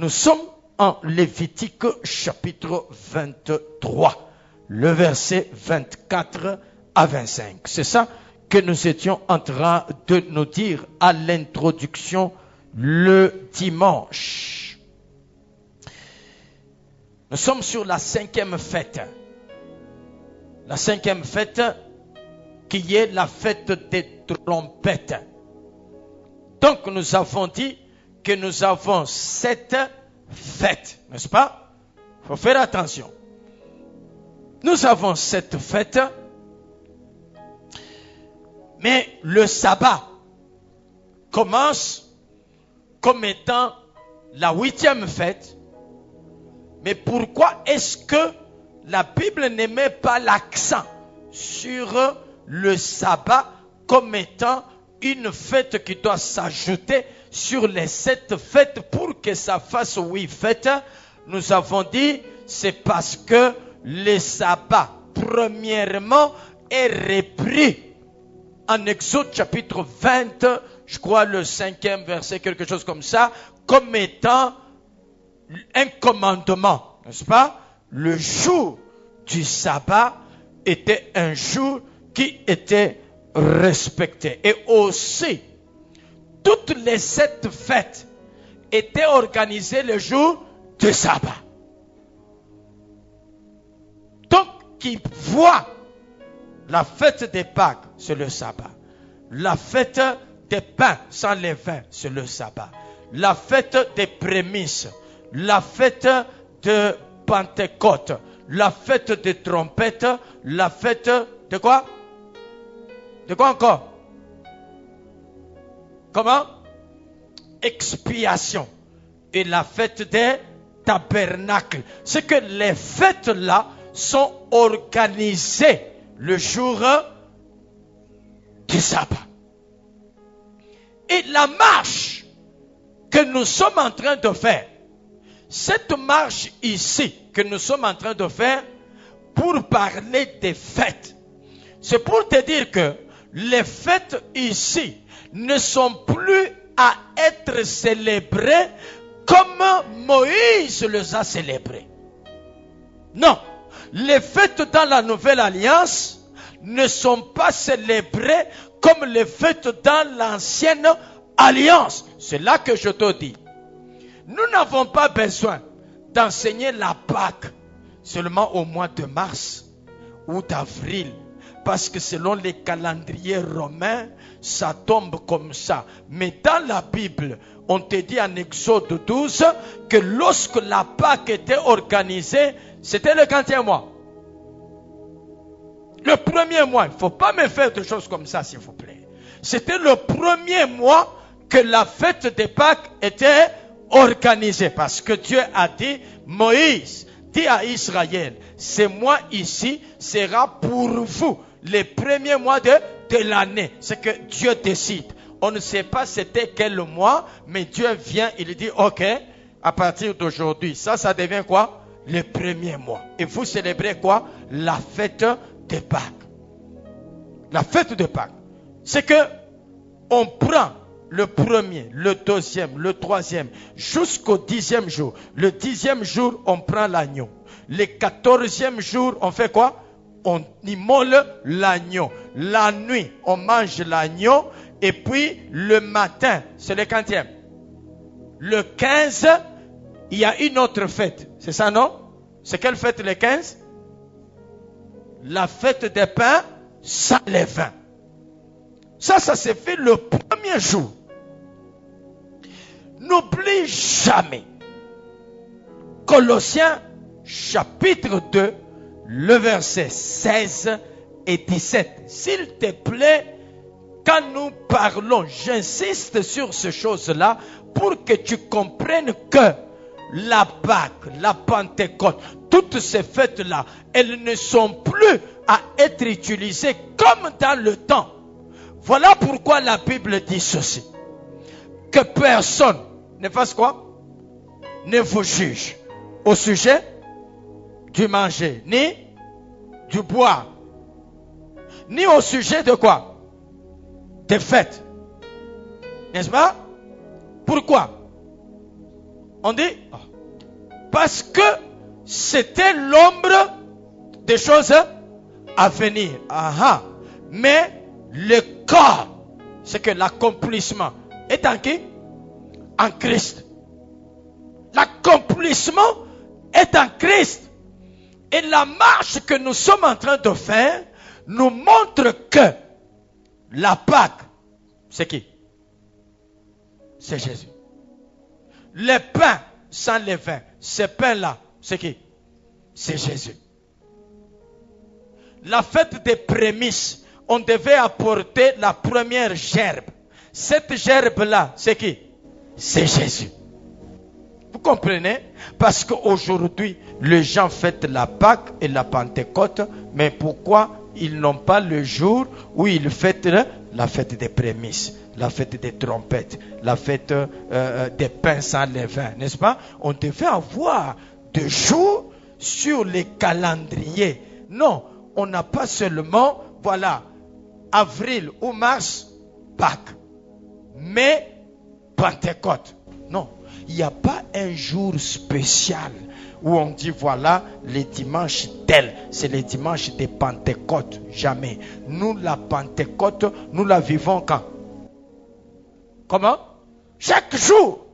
Nous sommes en Lévitique chapitre 23, le verset 24 à 25. C'est ça que nous étions en train de nous dire à l'introduction le dimanche. Nous sommes sur la 5e fête. La 5e fête qui est la fête des trompettes. Donc nous avons dit que nous avons 7 fêtes, n'est-ce pas? Il faut faire attention. Nous avons 7 fêtes, mais le sabbat commence comme étant la 8e fête. Mais pourquoi est-ce que la Bible ne met pas l'accent sur le sabbat comme étant une fête qui doit s'ajouter sur les 7 fêtes pour que ça fasse 8 fêtes? Nous avons dit, c'est parce que le sabbat, premièrement, est repris en Exode chapitre 20, je crois le 5e verset, quelque chose comme ça, comme étant un commandement, n'est-ce pas? Le jour du sabbat était un jour qui était respecté. Et aussi, toutes les 7 fêtes étaient organisées le jour du sabbat. Donc, qui voit la fête des Pâques, c'est le sabbat. La fête des pains sans levain, c'est le sabbat. La fête des prémices, la fête de Pentecôte, la fête des trompettes, la fête de quoi? De quoi encore? Comment? Expiation. Et la fête des tabernacles. C'est que les fêtes-là sont organisées le jour du sabbat. Et la marche que nous sommes en train de faire, cette marche ici que nous sommes en train de faire pour parler des fêtes, c'est pour te dire que les fêtes ici ne sont plus à être célébrées comme Moïse les a célébrées. Non, les fêtes dans la Nouvelle Alliance ne sont pas célébrées comme les fêtes dans l'Ancienne Alliance. C'est là que je te dis. Nous n'avons pas besoin d'enseigner la Pâque seulement au mois de mars ou d'avril. Parce que selon les calendriers romains, ça tombe comme ça. Mais dans la Bible, on te dit en Exode 12 que lorsque la Pâque était organisée, c'était le 40e mois. Le premier mois, il ne faut pas me faire des choses comme ça, s'il vous plaît. C'était le premier mois que la fête des Pâques était organisée. Parce que Dieu a dit, Moïse dit à Israël, ce mois ici sera pour vous les premiers mois de l'année. C'est que Dieu décide. On ne sait pas c'était quel mois, mais Dieu vient, il dit, ok, à partir d'aujourd'hui, ça devient quoi? Le premier mois. Et vous célébrez quoi? La fête de Pâques. La fête de Pâques. C'est que on prend le premier, le deuxième, le troisième, jusqu'au 10e jour. Le 10e jour, on prend l'agneau. Le 14e jour, on fait quoi? On immole l'agneau. La nuit, on mange l'agneau. Et puis, le matin, c'est le 40e. Le 15, il y a une autre fête. C'est ça, non? C'est quelle fête le 15? La fête des pains sans levain. Ça se fait le premier jour. N'oublie jamais. Colossiens chapitre 2, le verset 16 et 17. S'il te plaît, quand nous parlons, j'insiste sur ces choses-là pour que tu comprennes que la Pâque, la Pentecôte, toutes ces fêtes-là, elles ne sont plus à être utilisées comme dans le temps. Voilà pourquoi la Bible dit ceci. Que personne ne fasse quoi? Ne vous juge au sujet du manger, ni du boire, ni au sujet de quoi? Des fêtes. N'est-ce pas? Pourquoi? On dit, parce que c'était l'ombre des choses à venir. Mais le corps, c'est que l'accomplissement est en qui? En Christ. L'accomplissement est en Christ. Et la marche que nous sommes en train de faire nous montre que la Pâque, c'est qui? C'est Jésus. Le pain sans levain, ce pain-là, c'est qui? C'est Jésus. La fête des prémices, on devait apporter la première gerbe. Cette gerbe-là, c'est qui? C'est Jésus. Vous comprenez? Parce qu'aujourd'hui, les gens fêtent la Pâque et la Pentecôte, mais pourquoi ils n'ont pas le jour où ils fêtent la fête des prémices, la fête des trompettes, la fête des pains sans levain, n'est-ce pas? On devait avoir des jours sur les calendriers. Non, on n'a pas seulement, voilà, avril ou mars, Pâques, mais Pentecôte. Non, il n'y a pas un jour spécial où on dit voilà les dimanches tels, c'est les dimanches de Pentecôte. Jamais. Nous, la Pentecôte, nous la vivons quand? Comment? Chaque jour.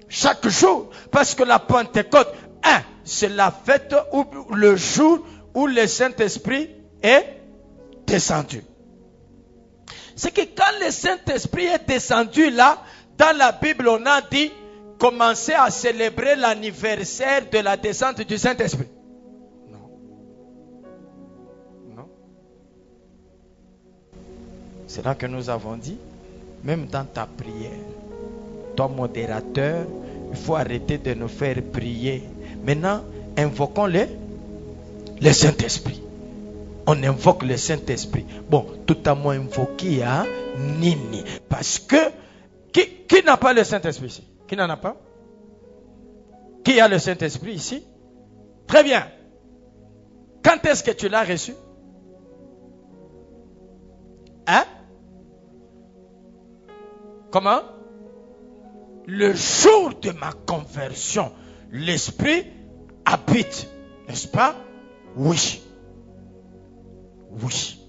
Chaque jour. Parce que la Pentecôte, c'est la fête où le jour où le Saint-Esprit est descendu. C'est que quand le Saint-Esprit est descendu là, dans la Bible, on a dit commencer à célébrer l'anniversaire de la descente du Saint-Esprit. Non. Non. C'est là que nous avons dit, même dans ta prière, ton modérateur, il faut arrêter de nous faire prier. Maintenant, invoquons le Saint-Esprit. On invoque le Saint-Esprit. Bon, tout à moins invoqué à Nini. Parce que, qui n'a pas le Saint-Esprit ici? Qui n'en a pas? Qui a le Saint-Esprit ici? Très bien. Quand est-ce que tu l'as reçu? Hein? Comment? Le jour de ma conversion, l'Esprit habite, n'est-ce pas? Oui. Oui.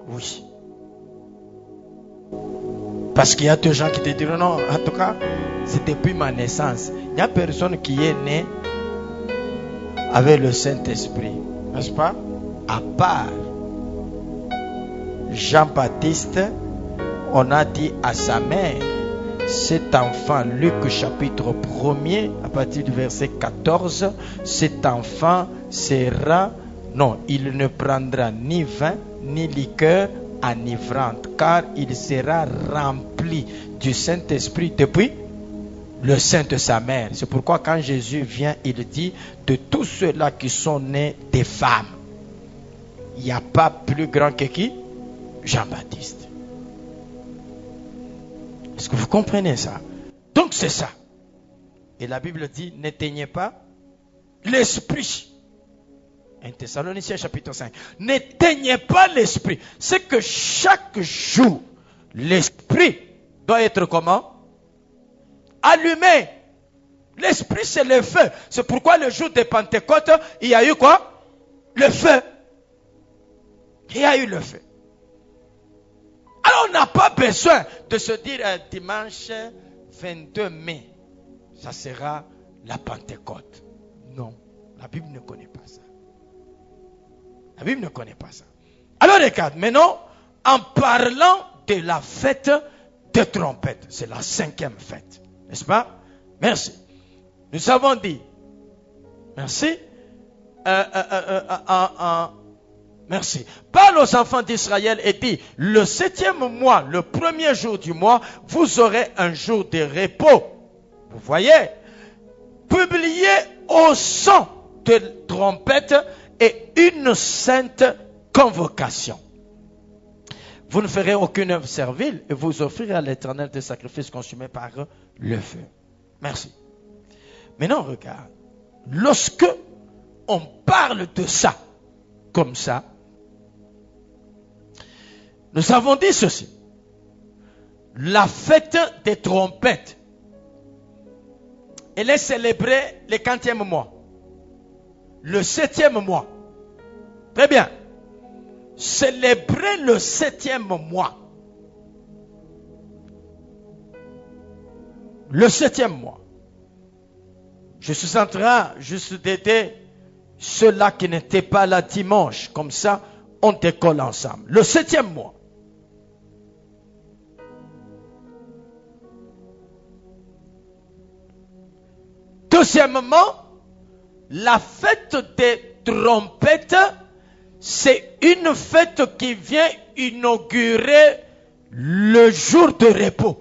Oui. Parce qu'il y a des gens qui te diront non, en tout cas, c'est depuis ma naissance. Il n'y a personne qui est né avec le Saint-Esprit, n'est-ce pas? À part Jean-Baptiste, on a dit à sa mère, cet enfant, Luc chapitre 1er, à partir du verset 14, cet enfant sera, non, il ne prendra ni vin, ni liqueur enivrante, car il sera rempli du Saint-Esprit depuis le sein de sa mère. C'est pourquoi quand Jésus vient, il dit, de tous ceux-là qui sont nés des femmes, il n'y a pas plus grand que qui? Jean-Baptiste. Est-ce que vous comprenez ça? Donc c'est ça. Et la Bible dit, n'éteignez pas l'esprit. 1 Thessaloniciens chapitre 5. N'éteignez pas l'esprit. C'est que chaque jour, l'esprit doit être comment? Allumé. L'esprit, c'est le feu. C'est pourquoi le jour de Pentecôte, il y a eu quoi? Le feu. Il y a eu le feu. Alors on n'a pas besoin de se dire dimanche 22 mai, ça sera la Pentecôte. Non, la Bible ne connaît pas ça. La Bible ne connaît pas ça. Alors regarde, maintenant, en parlant de la fête des trompettes, c'est la 5e fête, n'est-ce pas? Merci. Nous avons dit, merci, merci. Parle aux enfants d'Israël et dit, le 7e mois, le premier jour du mois, vous aurez un jour de repos. Vous voyez? Publiez au son de trompette et une sainte convocation. Vous ne ferez aucune œuvre servile et vous offrirez à l'Éternel des sacrifices consumés par le feu. Merci. Maintenant, regarde. Lorsque on parle de ça, comme ça, nous avons dit ceci. la fête des trompettes, elle est célébrée le 40e mois. Le 7e mois. Très bien. Célébrer le 7e mois. Le 7e mois. Je suis en train juste d'aider ceux-là qui n'étaient pas là dimanche. Comme ça, on décolle ensemble. Le 7e mois. Deuxièmement, la fête des trompettes, c'est une fête qui vient inaugurer le jour de repos.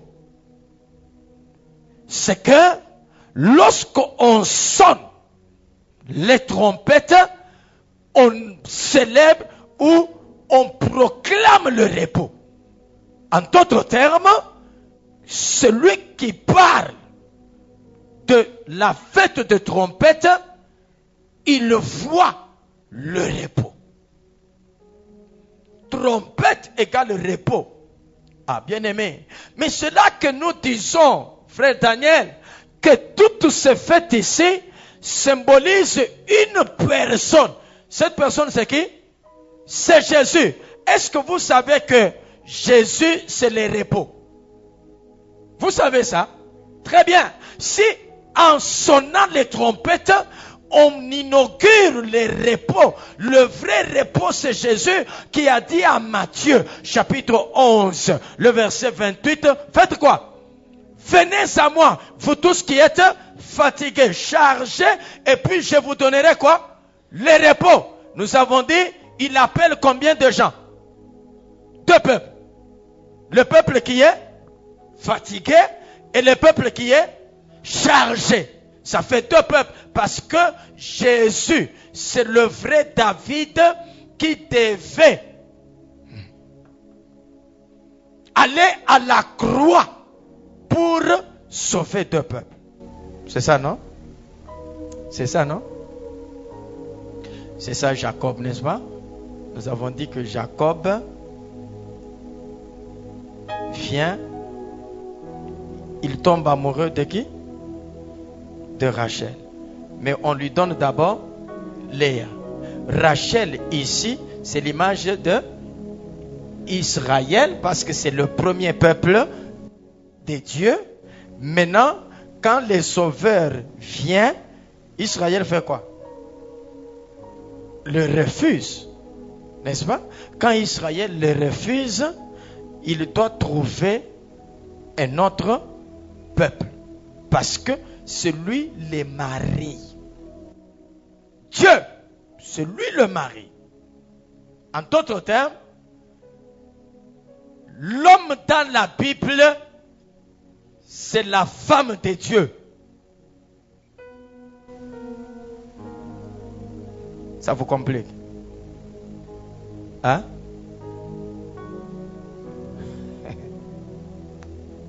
C'est que lorsqu'on sonne les trompettes, on célèbre ou on proclame le repos. En d'autres termes, celui qui parle de la fête de trompette, il voit le repos. Trompette égale repos. Ah, bien aimé. Mais c'est là que nous disons, frère Daniel, que toutes ces fêtes ici symbolisent une personne. Cette personne, c'est qui? C'est Jésus. Est-ce que vous savez que Jésus, c'est le repos? Vous savez ça? Très bien. Si en sonnant les trompettes, on inaugure le repos. Le vrai repos, c'est Jésus qui a dit à Matthieu, chapitre 11, le verset 28, faites quoi? Venez à moi, vous tous qui êtes fatigués, chargés, et puis je vous donnerai quoi? Le repos. Nous avons dit, il appelle combien de gens? Deux peuples. Le peuple qui est fatigué et le peuple qui est chargé. Ça fait deux peuples parce que Jésus, c'est le vrai David qui devait aller à la croix pour sauver deux peuples. C'est ça, non? C'est ça, non? C'est ça Jacob, n'est-ce pas? Nous avons dit que Jacob vient, il tombe amoureux de qui? De Rachel. Mais on lui donne d'abord Léa. Rachel ici, c'est l'image de Israël parce que c'est le premier peuple de Dieu. Maintenant, quand le Sauveur vient, Israël fait quoi? Le refuse. N'est-ce pas? Quand Israël le refuse, il doit trouver un autre peuple. Parce que c'est lui le mari. Dieu, c'est lui le mari. En d'autres termes, l'homme dans la Bible, c'est la femme de Dieu. Ça vous complique? Hein?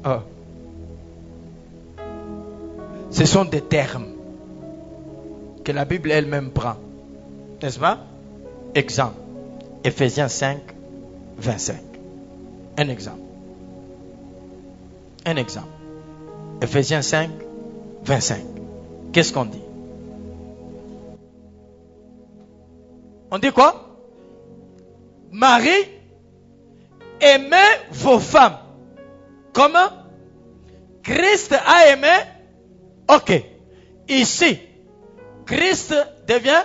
Oh. Ce sont des termes que la Bible elle-même prend. N'est-ce pas? Exemple. Ephésiens 5, 25. Un exemple. Un exemple. Ephésiens 5, 25. Qu'est-ce qu'on dit? On dit quoi? Marie, aimez vos femmes. Comment? Christ a aimé. Ok. Ici, Christ devient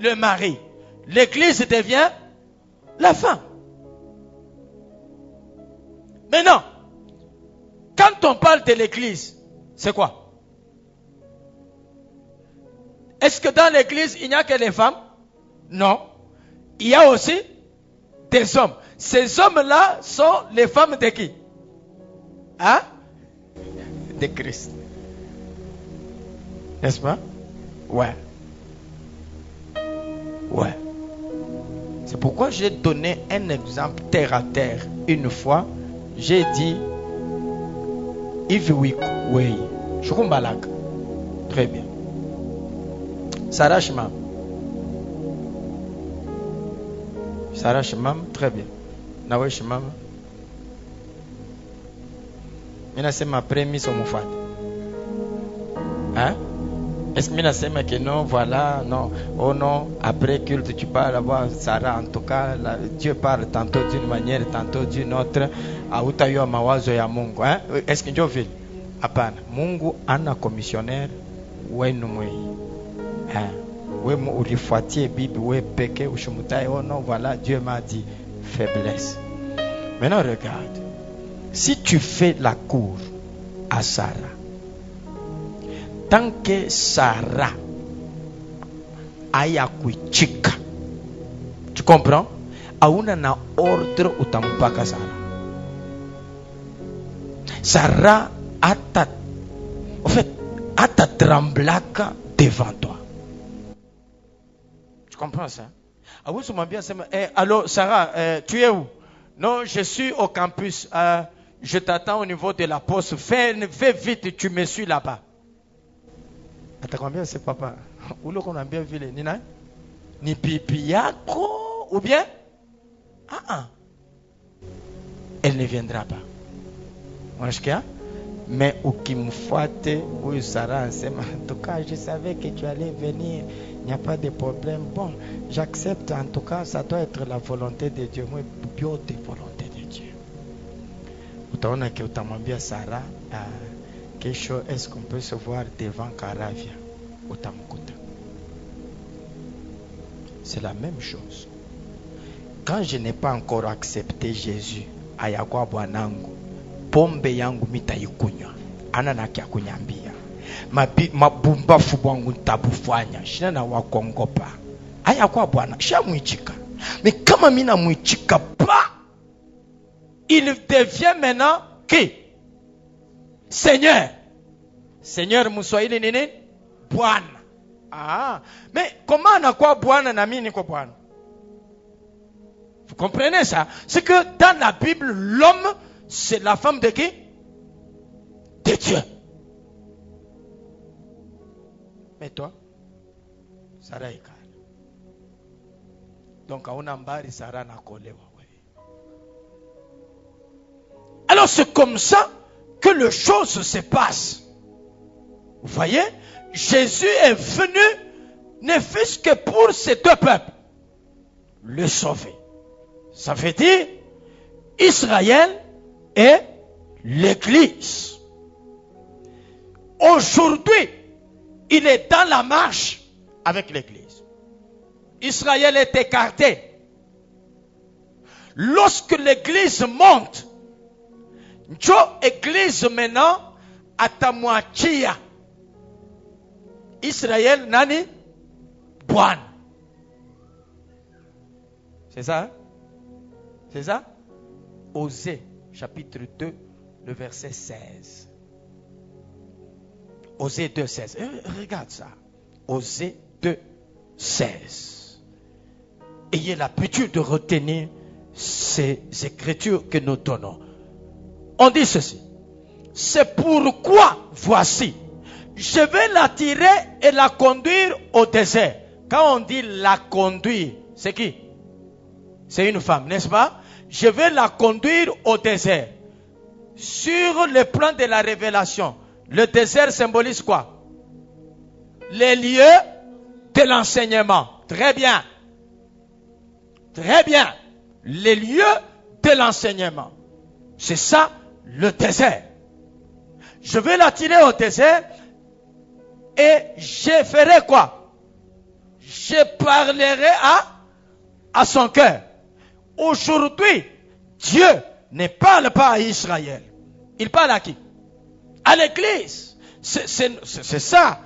le mari. L'église devient la femme. Maintenant, quand on parle de l'église, c'est quoi? Est-ce que dans l'église, il n'y a que les femmes? Non. Il y a aussi des hommes. Ces hommes-là sont les femmes de qui? Hein? De Christ. N'est-ce pas? Ouais. Ouais. C'est pourquoi j'ai donné un exemple terre à terre. Une fois, j'ai dit If we way. Chukumbalak. Très bien. Sarah Shimam. Sarah Shimam, très bien. Nawe Shimam. Minasema prémisse au moufat. Hein? Est-ce que minasema que non, voilà, non, oh non, après culte tu parles avoir Sarah, en tout cas, Dieu parle tantôt d'une manière, tantôt d'une autre, autayo mawazo ya Mungu, hein? Est-ce que Dieu veut? Hapana, Mungu ana commissionnaire wenu mwe. Hein? We ulifuatie Bible, we peke, ushumutai, oh non, voilà, Dieu m'a dit faiblesse. Maintenant regarde, si tu fais la cour à Sarah, tant que Sarah aya kuichika, tu comprends? Auna na ordre utampaka Sarah. Sarah ata tremblaka devant toi. Tu comprends ça? Ah oui, bien. Alors Sarah, tu es où? Non, je suis au campus. Je t'attends au niveau de la poste. Fais vite, tu me suis là-bas. Attends, combien c'est papa? Où l'on a bien vu les Nina? Ni pipi yako ou bien? Elle ne viendra pas. Mais ukimfuate huyu Sarah ansema, en tout cas je savais que tu allais venir, il n'y a pas de problème. Bon, j'accepte, en tout cas ça doit être la volonté de Dieu. Moi bio de volonté de Dieu. Utaona que utamwambia Sarah kesho, est-ce qu'on peut se voir devant Caravia? Utamkuta. C'est la même chose. Quand je n'ai pas encore accepté Jésus, ayakwa bwanangu, pombe yangu mitaikunywa, ana nakia kunyambia, mabumbafu bwangu ntabufanya, shina na wakongopa, ayakwa bwana, shamwichika. Mais kama mina mwichika pas, il devient maintenant qui? Seigneur. Seigneur Muswahili nini? Bwana. Mais comment anakuwa bwana na mimi niko bwana? Vous comprenez ça? C'est que dans la Bible, l'homme, c'est la femme de qui? De Dieu. Mais toi, Sarah est calme. Donc, on a mbari Sarah na kolewa. Alors, c'est comme ça que les choses se passent. Vous voyez? Jésus est venu, ne fût-ce que pour ces deux peuples, le sauver. Ça veut dire Israël et l'Église. Aujourd'hui, il est dans la marche avec l'Église. Israël est écarté. Lorsque l'Église monte, Dieu Église maintenant atamwachia Israël nani Bwana. C'est ça? Hein? C'est ça? Osée, chapitre 2, le verset 16. Osée 2, 16. Regarde ça. Osée 2, 16. Ayez l'habitude de retenir ces écritures que nous donnons. On dit ceci. C'est pourquoi, voici, je vais l'attirer et la conduire au désert. Quand on dit la conduire, c'est qui? C'est une femme, n'est-ce pas? Je vais la conduire au désert. Sur le plan de la révélation, le désert symbolise quoi? Les lieux de l'enseignement. Très bien. Très bien. Les lieux de l'enseignement. C'est ça, le désert. Je vais l'attirer au désert et je ferai quoi? Je parlerai à son cœur. Aujourd'hui, Dieu ne parle pas à Israël. Il parle à qui? À l'Église. C'est ça.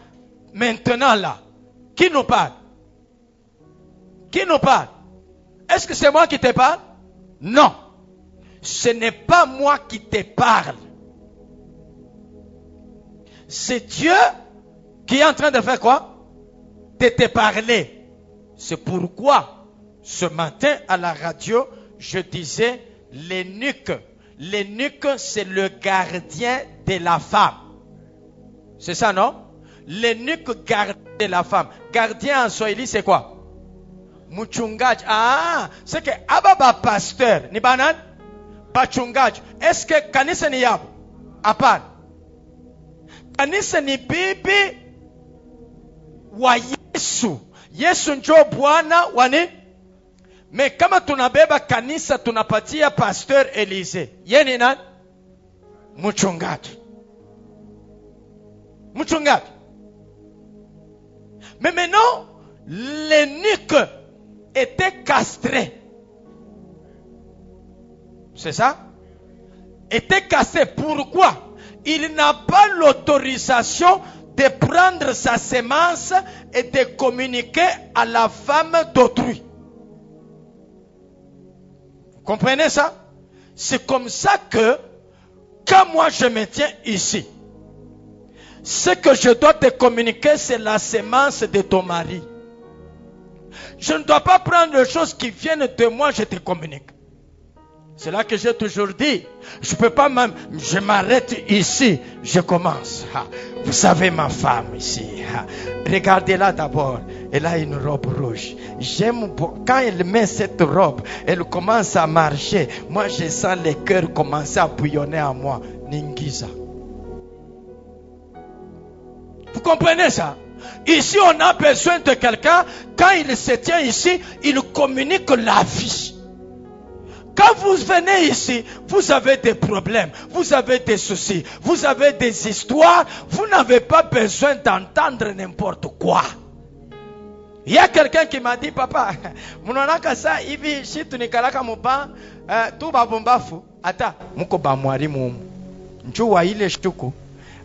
Maintenant là. Qui nous parle? Qui nous parle? Est-ce que c'est moi qui te parle? Non. Ce n'est pas moi qui te parle. C'est Dieu qui est en train de faire quoi? De te parler. C'est pourquoi ce matin à la radio, je disais l'eunuque. L'eunuque, c'est le gardien de la femme. C'est ça, non? L'eunuque gardien de la femme. Gardien en Swahili, c'est quoi? Muchungaji. C'est que ababa pasteur. Ni banan? Bachungaji. Est-ce que kanisa ni yabo? Hapana. Kanisa ni bibi wa Yesu. Yesu njoo Bwana wani. Me kama tunabeba kanisa tunapatia Pasteur Elise. Yeye ni nani? Mchungaji. Mchungaji. Mais maintenant, l'eunuque était castré. C'est ça? Était castré. Pourquoi? Il n'a pas l'autorisation de prendre sa semence et de communiquer à la femme d'autrui. Vous comprenez ça? C'est comme ça que, quand moi je me tiens ici, ce que je dois te communiquer, c'est la semence de ton mari. Je ne dois pas prendre les choses qui viennent de moi, je te communique. C'est là que j'ai toujours dit, je ne peux pas même, je m'arrête ici, je commence. Vous savez ma femme ici, regardez-la d'abord, elle a une robe rouge. J'aime quand elle met cette robe, elle commence à marcher. Moi je sens le cœur commencer à bouillonner à moi. Ningiza. Vous comprenez ça? Ici on a besoin de quelqu'un, quand il se tient ici, il communique la vie. Quand vous venez ici, vous avez des problèmes, vous avez des soucis, vous avez des histoires, vous n'avez pas besoin d'entendre n'importe quoi. Il y a quelqu'un qui m'a dit, papa, munonaka sa hivi shitu nikalaka muba, tu babombafu, ata, muko bamwari mumu. Nchuwa ile shtuku,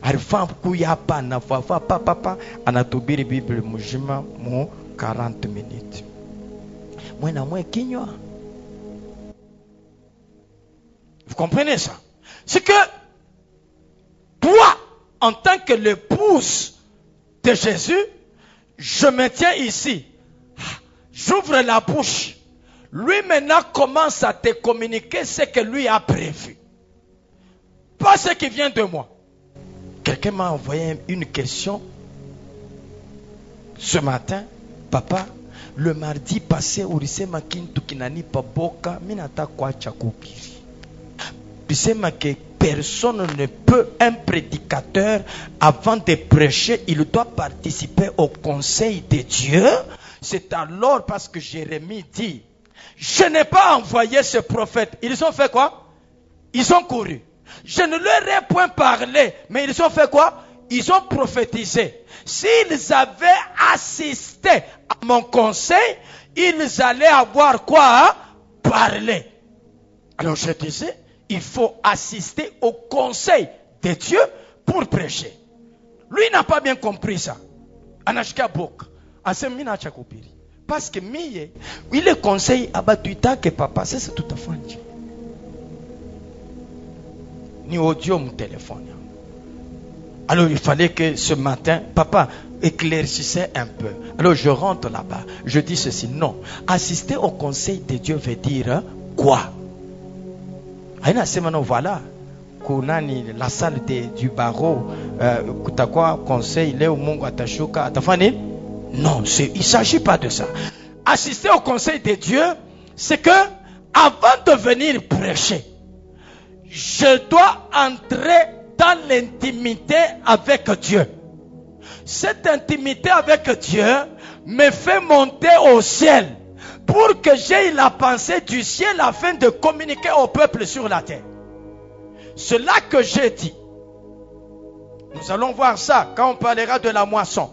alifaa kuyapa na fafa papa, anatubiri Bible mujima mu 40 minutes. Mwena mwe kinywa. Vous comprenez ça? C'est que toi, en tant que l'épouse de Jésus, je me tiens ici. J'ouvre la bouche. Lui maintenant commence à te communiquer ce que lui a prévu. Pas ce qui vient de moi. Quelqu'un m'a envoyé une question ce matin. Papa, le mardi passé, ulisema kintu kinanipa boka, minata kwa chakupiri. Que personne ne peut, un prédicateur, avant de prêcher, il doit participer au conseil de Dieu. C'est alors parce que Jérémie dit, je n'ai pas envoyé ce prophète. Ils ont fait quoi? Ils ont couru. Je ne leur ai point parlé, mais ils ont fait quoi? Ils ont prophétisé. S'ils avaient assisté à mon conseil, ils allaient avoir quoi? Parler. Alors je disais, il faut assister au conseil de Dieu pour prêcher. Lui n'a pas bien compris ça. Anashika boka. Asemina chakopiri. Parce que miye, il est conseil abatuita que papa, c'est tout à fait. Ni audio mon téléphone. Alors il fallait que ce matin, papa éclaircissait un peu. Alors je rentre là-bas. Je dis ceci. Non. Assister au conseil de Dieu veut dire quoi? Aina sema no voilà kunani la salle du barreau kutakuwa conseil leo Mungu atashuka atafanya non, il s'agit pas de ça. Assister au conseil de Dieu, c'est que avant de venir prêcher, je dois entrer dans l'intimité avec Dieu. Cette intimité avec Dieu me fait monter au ciel pour que j'aie la pensée du ciel afin de communiquer au peuple sur la terre. C'est là que j'ai dit. Nous allons voir ça quand on parlera de la moisson.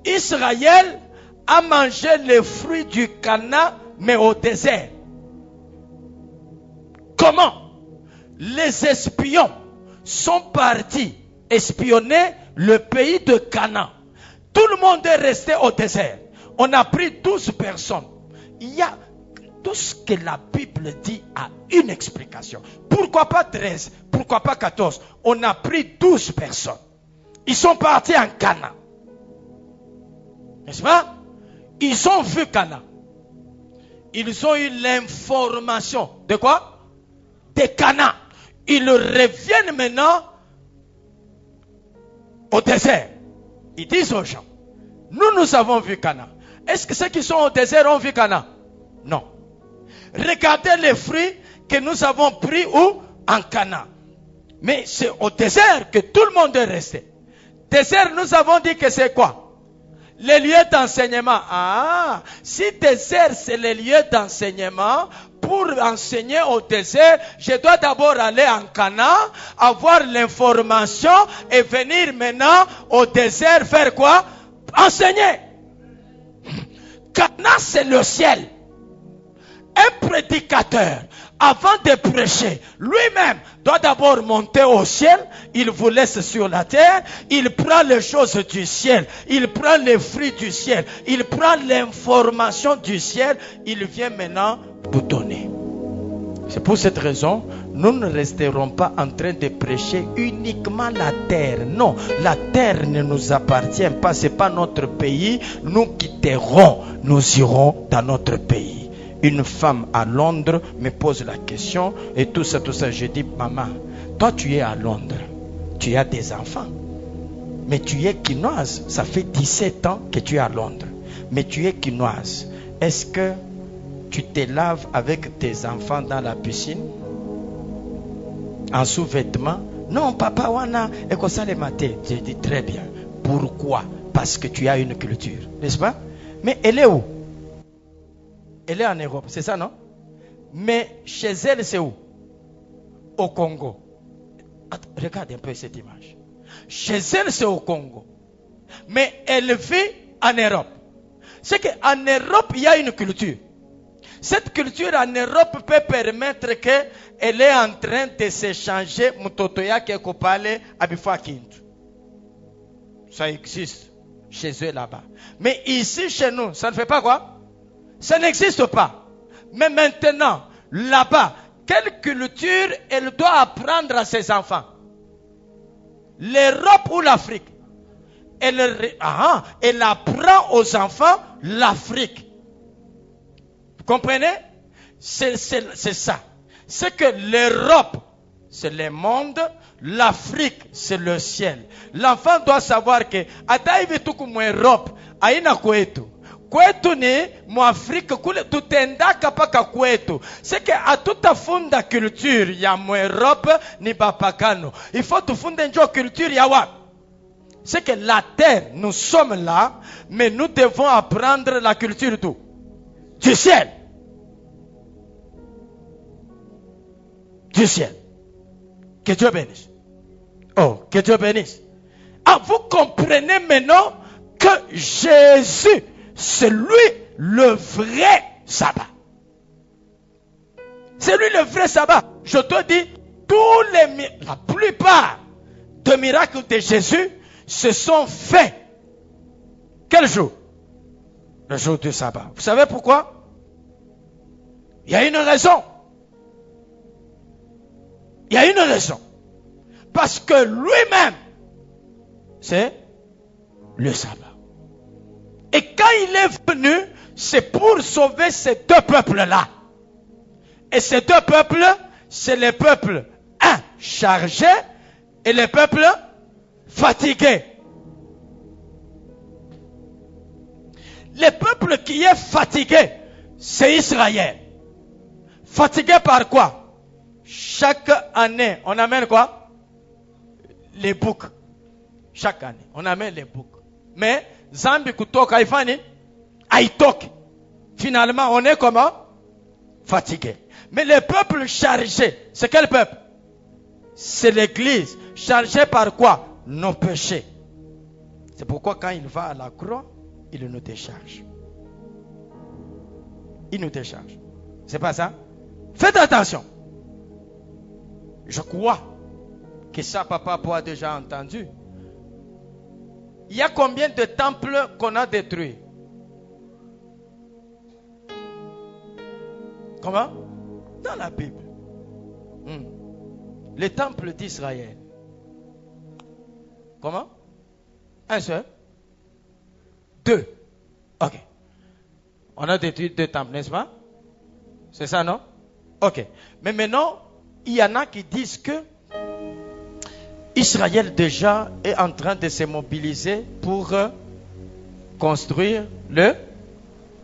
Israël a mangé les fruits du Canaan, mais au désert. Comment? Les espions sont partis espionner le pays de Canaan. Tout le monde est resté au désert. On a pris 12 personnes. Il y a tout ce que la Bible dit a une explication. Pourquoi pas 13? Pourquoi pas 14? On a pris 12 personnes. Ils sont partis en Canaan. N'est-ce pas? Ils ont vu Canaan. Ils ont eu l'information. De quoi? De Canaan. Ils reviennent maintenant au désert. Ils disent aux gens, nous avons vu Canaan. Est-ce que ceux qui sont au désert ont vu Canaan? Non. Regardez les fruits que nous avons pris où? En Canaan. Mais c'est au désert que tout le monde est resté. Désert, nous avons dit que c'est quoi? Les lieux d'enseignement. Ah, si désert c'est les lieux d'enseignement, pour enseigner au désert, je dois d'abord aller en Canaan, avoir l'information et venir maintenant au désert faire quoi? Enseigner. Canaan c'est le ciel. Un prédicateur, avant de prêcher, lui-même doit d'abord monter au ciel. Il vous laisse sur la terre. Il prend les choses du ciel. Il prend les fruits du ciel. Il prend l'information du ciel. Il vient maintenant vous donner. C'est pour cette raison, nous ne resterons pas en train de prêcher uniquement la terre. Non, la terre ne nous appartient pas. Ce n'est pas notre pays. Nous quitterons. Nous irons dans notre pays. Une femme à Londres me pose la question et tout ça, je dis, maman, toi tu es à Londres, tu as des enfants, mais tu es quinoise, ça fait 17 ans que tu es à Londres, mais tu es quinoise, est-ce que tu te laves avec tes enfants dans la piscine, en sous-vêtements? Non, papa, wana, et comme ça les matins, j'ai dit très bien, pourquoi? Parce que tu as une culture, n'est-ce pas? Mais elle est où? Elle est en Europe, c'est ça, non? Mais chez elle, c'est où? Au Congo. Attends, regarde un peu cette image. Chez elle, c'est au Congo. Mais elle vit en Europe. C'est qu'en Europe, il y a une culture. Cette culture en Europe peut permettre qu'elle est en train de s'échanger mutotoya kekopale abifwa kintu. Ça existe chez eux là-bas. Mais ici, chez nous, ça ne fait pas quoi? Ça n'existe pas. Mais maintenant, là-bas, quelle culture elle doit apprendre à ses enfants? L'Europe ou l'Afrique? Elle apprend aux enfants l'Afrique. Vous comprenez? C'est ça. C'est que l'Europe, c'est le monde. L'Afrique, c'est le ciel. L'enfant doit savoir que ataivi tuku mu Europe, aina kwetu. Kwetu ni muafrika kule tutendaka paka kwetu. C'est que a tutafunda culture ya mu Europe ni bapakano. Il faut tufunda njo culture ya wa. C'est que la terre, nous sommes là, mais nous devons apprendre la culture d'où? Du ciel. Du ciel. Que Dieu bénisse. Oh, que Dieu bénisse. Ah, vous comprenez maintenant que Jésus, c'est lui le vrai sabbat. C'est lui le vrai sabbat. Je te dis, la plupart des miracles de Jésus se sont faits. Quel jour? Le jour du sabbat. Vous savez pourquoi? Il y a une raison. Il y a une raison. Parce que lui-même, c'est le sabbat. Et quand il est venu, c'est pour sauver ces deux peuples-là. Et ces deux peuples, c'est les peuples, chargés et les peuples fatigués. Le peuple qui est fatigué, c'est Israël. Fatigué par quoi? Chaque année, on amène quoi? Les boucs. Chaque année, on amène les boucs. Mais, Zambi kutoka ifani, aitoki. Finalement, on est comment? Fatigué. Mais le peuple chargé, c'est quel peuple? C'est l'église. Chargé par quoi? Nos péchés. C'est pourquoi quand il va à la croix, il nous décharge. Il nous décharge. C'est pas ça? Faites attention. Je crois que ça, papa a déjà entendu. Il y a combien de temples qu'on a détruits? Comment? Dans la Bible. Les temples d'Israël. Comment? Un seul? Deux. Ok. On a détruit deux temples, n'est-ce pas? C'est ça, non? Ok. Mais maintenant, il y en a qui disent que Israël déjà est en train de se mobiliser pour construire le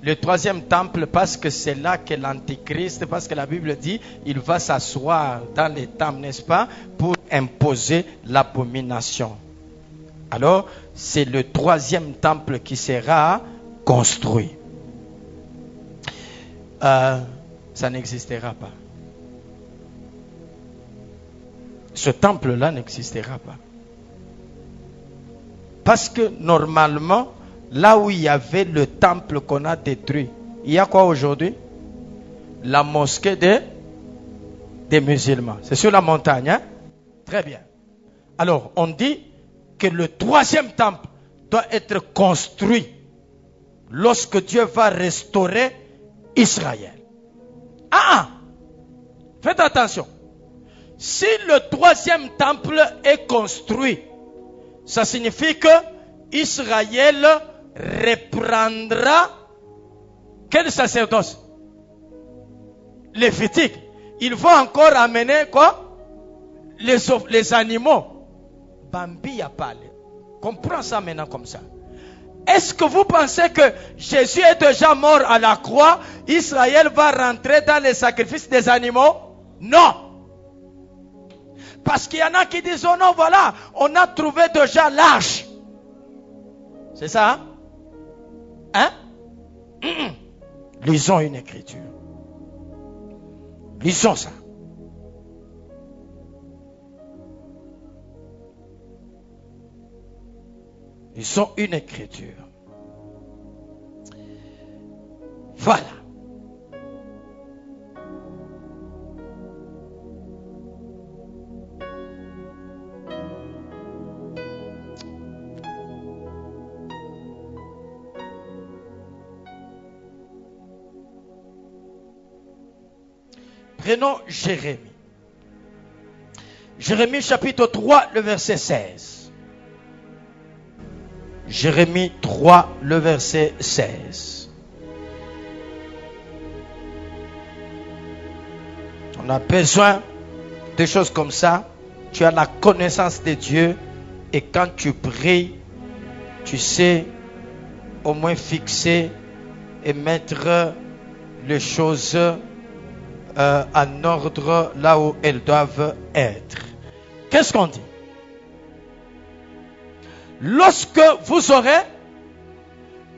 Le troisième temple, parce que c'est là que l'Antichrist, parce que la Bible dit, il va s'asseoir dans les temples, n'est-ce pas, pour imposer l'abomination. Alors, c'est le troisième temple qui sera construit. Ça n'existera pas. Ce temple-là n'existera pas. Parce que normalement, là où il y avait le temple qu'on a détruit, il y a quoi aujourd'hui? La mosquée des musulmans. C'est sur la montagne, hein? Très bien. Alors, on dit que le troisième temple doit être construit lorsque Dieu va restaurer Israël. Faites attention. Si le troisième temple est construit, ça signifie que Israël reprendra quel sacerdoce? Lévitique. Ils vont encore amener quoi? Les animaux. Bambi a parlé. Comprends ça maintenant comme ça. Est-ce que vous pensez que Jésus est déjà mort à la croix? Israël va rentrer dans les sacrifices des animaux? Non. Parce qu'il y en a qui disent, oh non, voilà, on a trouvé déjà l'arche. C'est ça, hein? Lisons une écriture. Lisons ça. Lisons une écriture. Voilà. Prenons Jérémie. Jérémie chapitre 3, le verset 16. Jérémie 3, le verset 16. On a besoin de choses comme ça. Tu as la connaissance de Dieu et quand tu pries, tu sais au moins fixer et mettre les choses en ordre là où elles doivent être. Qu'est-ce qu'on dit? Lorsque vous aurez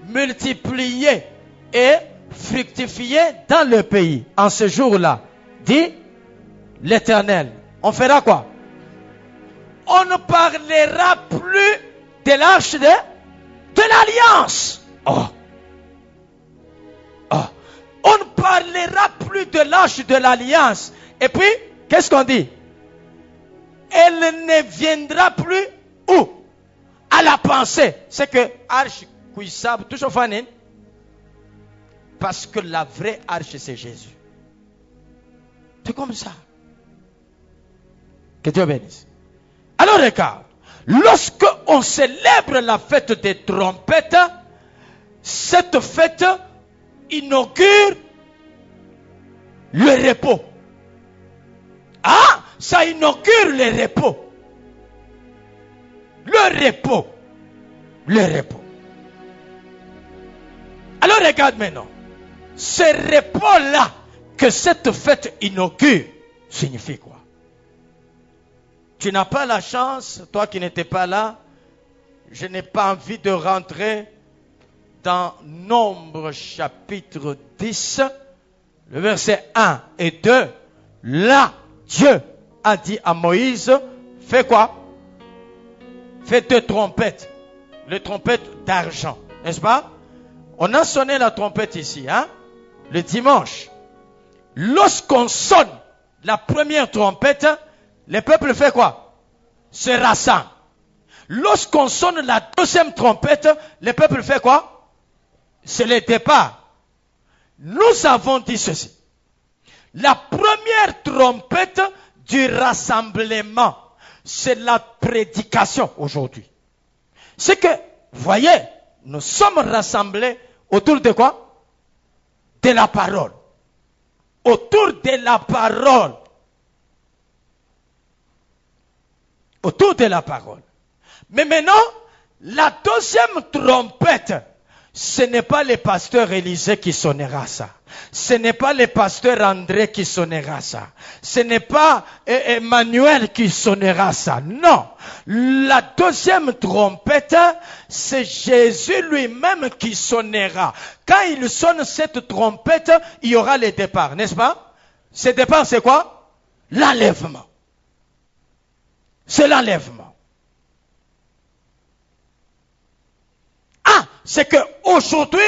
multiplié et fructifié dans le pays, en ce jour-là, dit l'Éternel, on fera quoi? On ne parlera plus de l'arche de l'alliance. On ne parlera plus de l'arche de l'alliance. Et puis, qu'est-ce qu'on dit? Elle ne viendra plus où? À la pensée. C'est que arche cuissable, toujours fanin. Parce que la vraie arche, c'est Jésus. C'est comme ça. Que Dieu bénisse. Alors regarde. Lorsque on célèbre la fête des trompettes, cette fête inaugure le repos. Ça inaugure le repos. Le repos. Le repos. Alors regarde maintenant. Ce repos-là que cette fête inaugure signifie quoi? Tu n'as pas la chance, toi qui n'étais pas là, je n'ai pas envie de rentrer dans Nombre chapitre 10, le verset 1 et 2. Là, Dieu a dit à Moïse, fais quoi? Fais 2 trompettes. Les trompettes d'argent, n'est-ce pas? On a sonné la trompette ici, hein? Le dimanche. Lorsqu'on sonne la première trompette, le peuple fait quoi? Se rassemble. Lorsqu'on sonne la deuxième trompette, le peuple fait quoi? C'est le départ. Nous avons dit ceci. La première trompette du rassemblement, c'est la prédication aujourd'hui. C'est que, voyez, nous sommes rassemblés autour de quoi? De la parole. Autour de la parole. Autour de la parole. Mais maintenant, la deuxième trompette ce n'est pas le pasteur Élisée qui sonnera ça. Ce n'est pas le pasteur André qui sonnera ça. Ce n'est pas Emmanuel qui sonnera ça. Non. La deuxième trompette, c'est Jésus lui-même qui sonnera. Quand il sonne cette trompette, il y aura le départ, n'est-ce pas? Ce départ, c'est quoi? L'enlèvement. C'est l'enlèvement. Ah, c'est que aujourd'hui,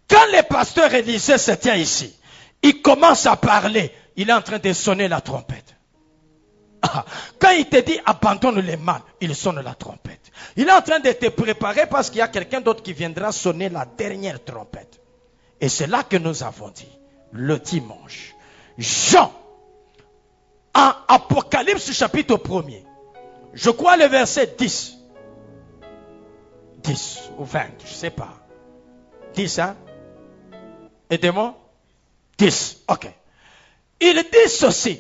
quand le pasteur Élisée se tient ici, il commence à parler, il est en train de sonner la trompette. Ah, quand il te dit abandonne le mal, il sonne la trompette. Il est en train de te préparer parce qu'il y a quelqu'un d'autre qui viendra sonner la dernière trompette. Et c'est là que nous avons dit, le dimanche, Jean, en Apocalypse chapitre 1er, je crois le verset 10 ou 20, je ne sais pas. 10, hein? Aidez-moi. 10, ok. Il dit ceci.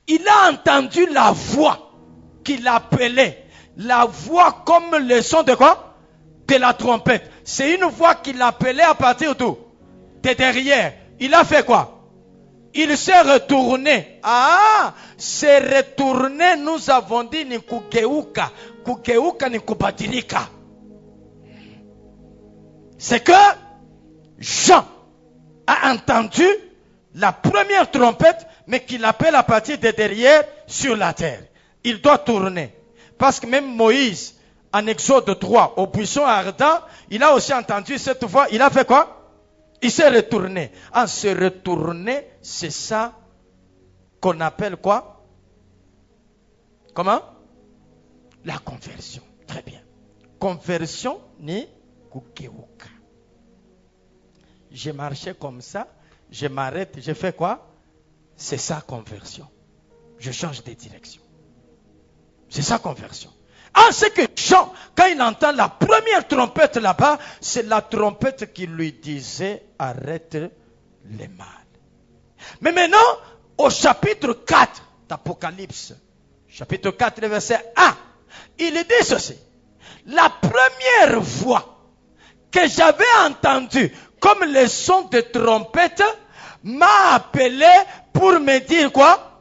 Il a entendu la voix qui l'appelait. La voix comme le son de quoi? De la trompette. C'est une voix qui l'appelait à partir d'où? De derrière. Il a fait quoi? Il s'est retourné. Ah, s'est retourné, nous avons dit ni kugeuka. Kugeuka ni kubadirika. C'est que Jean a entendu la première trompette, mais qu'il appelle à partir de derrière sur la terre. Il doit tourner. Parce que même Moïse, en Exode 3, au buisson ardent, il a aussi entendu cette voix. Il a fait quoi? Il s'est retourné. En se retourner, c'est ça qu'on appelle quoi? Comment? La conversion. Très bien. Conversion ni kukeuka. Je marchais comme ça, je m'arrête, je fais quoi? C'est ça conversion. Je change de direction. C'est ça conversion. Ah, c'est que Jean, quand il entend la première trompette là-bas, c'est la trompette qui lui disait arrête le mal. Mais maintenant, au chapitre 4 d'Apocalypse, chapitre 4, verset 1, il dit ceci. La première voix que j'avais entendue comme le son de trompette m'a appelé pour me dire quoi?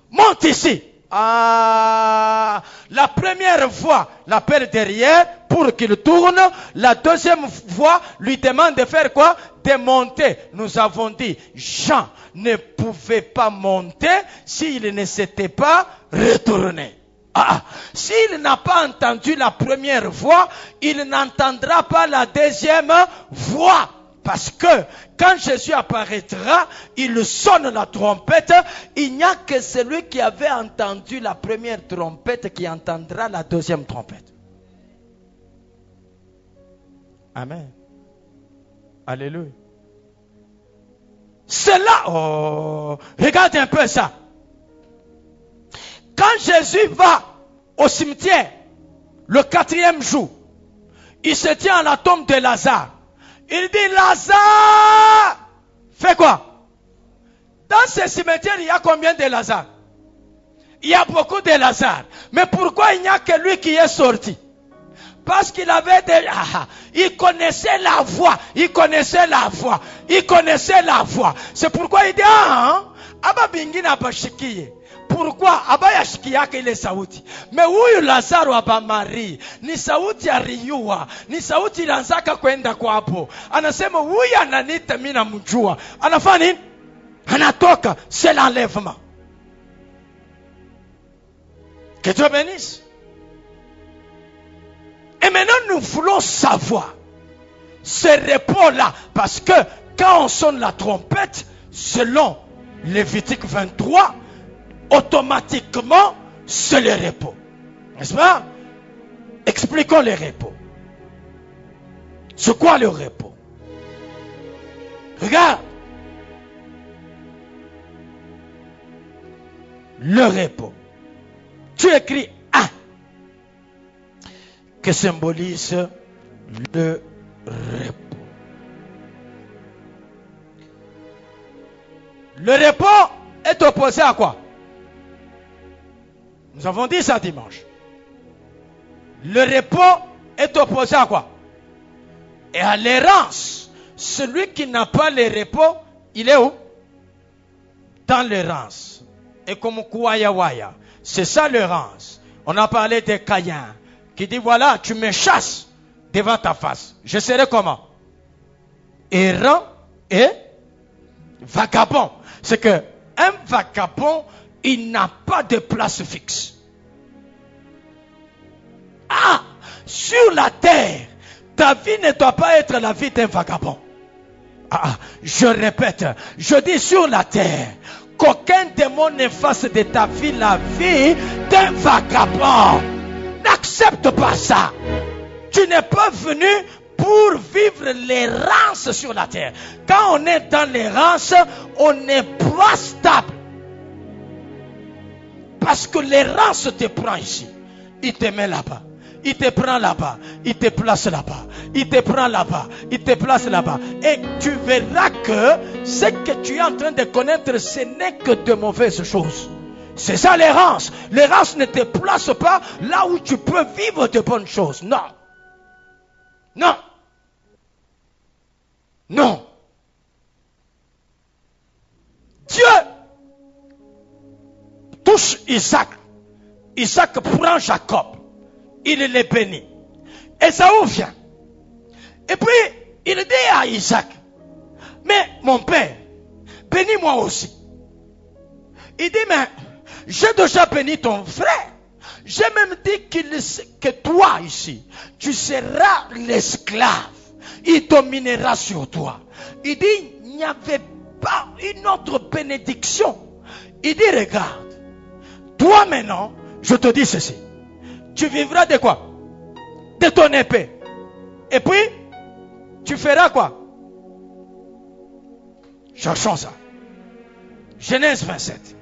Monte ici. Ah, la première voix l'appelle derrière pour qu'il tourne. La deuxième voix lui demande de faire quoi? De monter. Nous avons dit, Jean ne pouvait pas monter s'il ne s'était pas retourné. Ah, s'il n'a pas entendu la première voix, il n'entendra pas la deuxième voix. Parce que quand Jésus apparaîtra, il sonne la trompette. Il n'y a que celui qui avait entendu la première trompette qui entendra la deuxième trompette. Amen. Alléluia. C'est là. Oh, regarde un peu ça. Quand Jésus va au cimetière, le 4e jour, il se tient à la tombe de Lazare. Il dit, Lazare, fais quoi? Dans ce cimetière, il y a combien de Lazare? Il y a beaucoup de Lazare. Mais pourquoi il n'y a que lui qui est sorti? Parce qu'il avait il connaissait la voix. Il connaissait la voix. Il connaissait la voix. C'est pourquoi il dit, Aba bingina bashikiye. Pourquoi? Abaya shikiake ile sauti. Mais huyu Lazaro abamari. Ni sauti ya riyua. Ni sauti lanzaka kwenda kwa hapo. Anasema huyu ananita mimi namjua. Anafanya nini? Anatoka. C'est l'enlèvement. Que Dieu bénisse. Et maintenant nous voulons savoir ce repos-là. Parce que quand on sonne la trompette, selon Lévitique 23, automatiquement, c'est le repos. N'est-ce pas? Expliquons le repos. C'est quoi le repos? Regarde. Le repos. Tu écris un que symbolise le repos. Le repos est opposé à quoi? Nous avons dit ça dimanche. Le repos est opposé à quoi? Et à l'errance, celui qui n'a pas le repos, il est où? Dans l'errance. Et comme Kouaya, c'est ça l'errance. On a parlé de Caïn, qui dit voilà, tu me chasses devant ta face. Je serai comment? Errant et vagabond. C'est que un vagabond, il n'a pas de place fixe. Ah, sur la terre, ta vie ne doit pas être la vie d'un vagabond. Ah, je répète, je dis sur la terre, qu'aucun démon ne fasse de ta vie la vie d'un vagabond. N'accepte pas ça. Tu n'es pas venu pour vivre l'errance sur la terre. Quand on est dans l'errance, on n'est pas stable. Parce que l'errance te prend ici. Il te met là-bas. Il te prend là-bas. Il te place là-bas. Il te prend là-bas. Il te place là-bas. Et tu verras que ce que tu es en train de connaître, ce n'est que de mauvaises choses. C'est ça l'errance. L'errance ne te place pas là où tu peux vivre de bonnes choses. Non. Non. Non. Dieu touche Isaac. Isaac prend Jacob. Il les bénit. Ésaü vient. Et puis, il dit à Isaac, mais mon père, bénis-moi aussi. Il dit, mais j'ai déjà béni ton frère. J'ai même dit que toi ici, tu seras l'esclave. Il dominera sur toi. Il dit, il n'y avait pas une autre bénédiction. Il dit, regarde, toi maintenant, je te dis ceci. Tu vivras de quoi? De ton épée. Et puis, tu feras quoi? Cherchons ça. Genèse 27.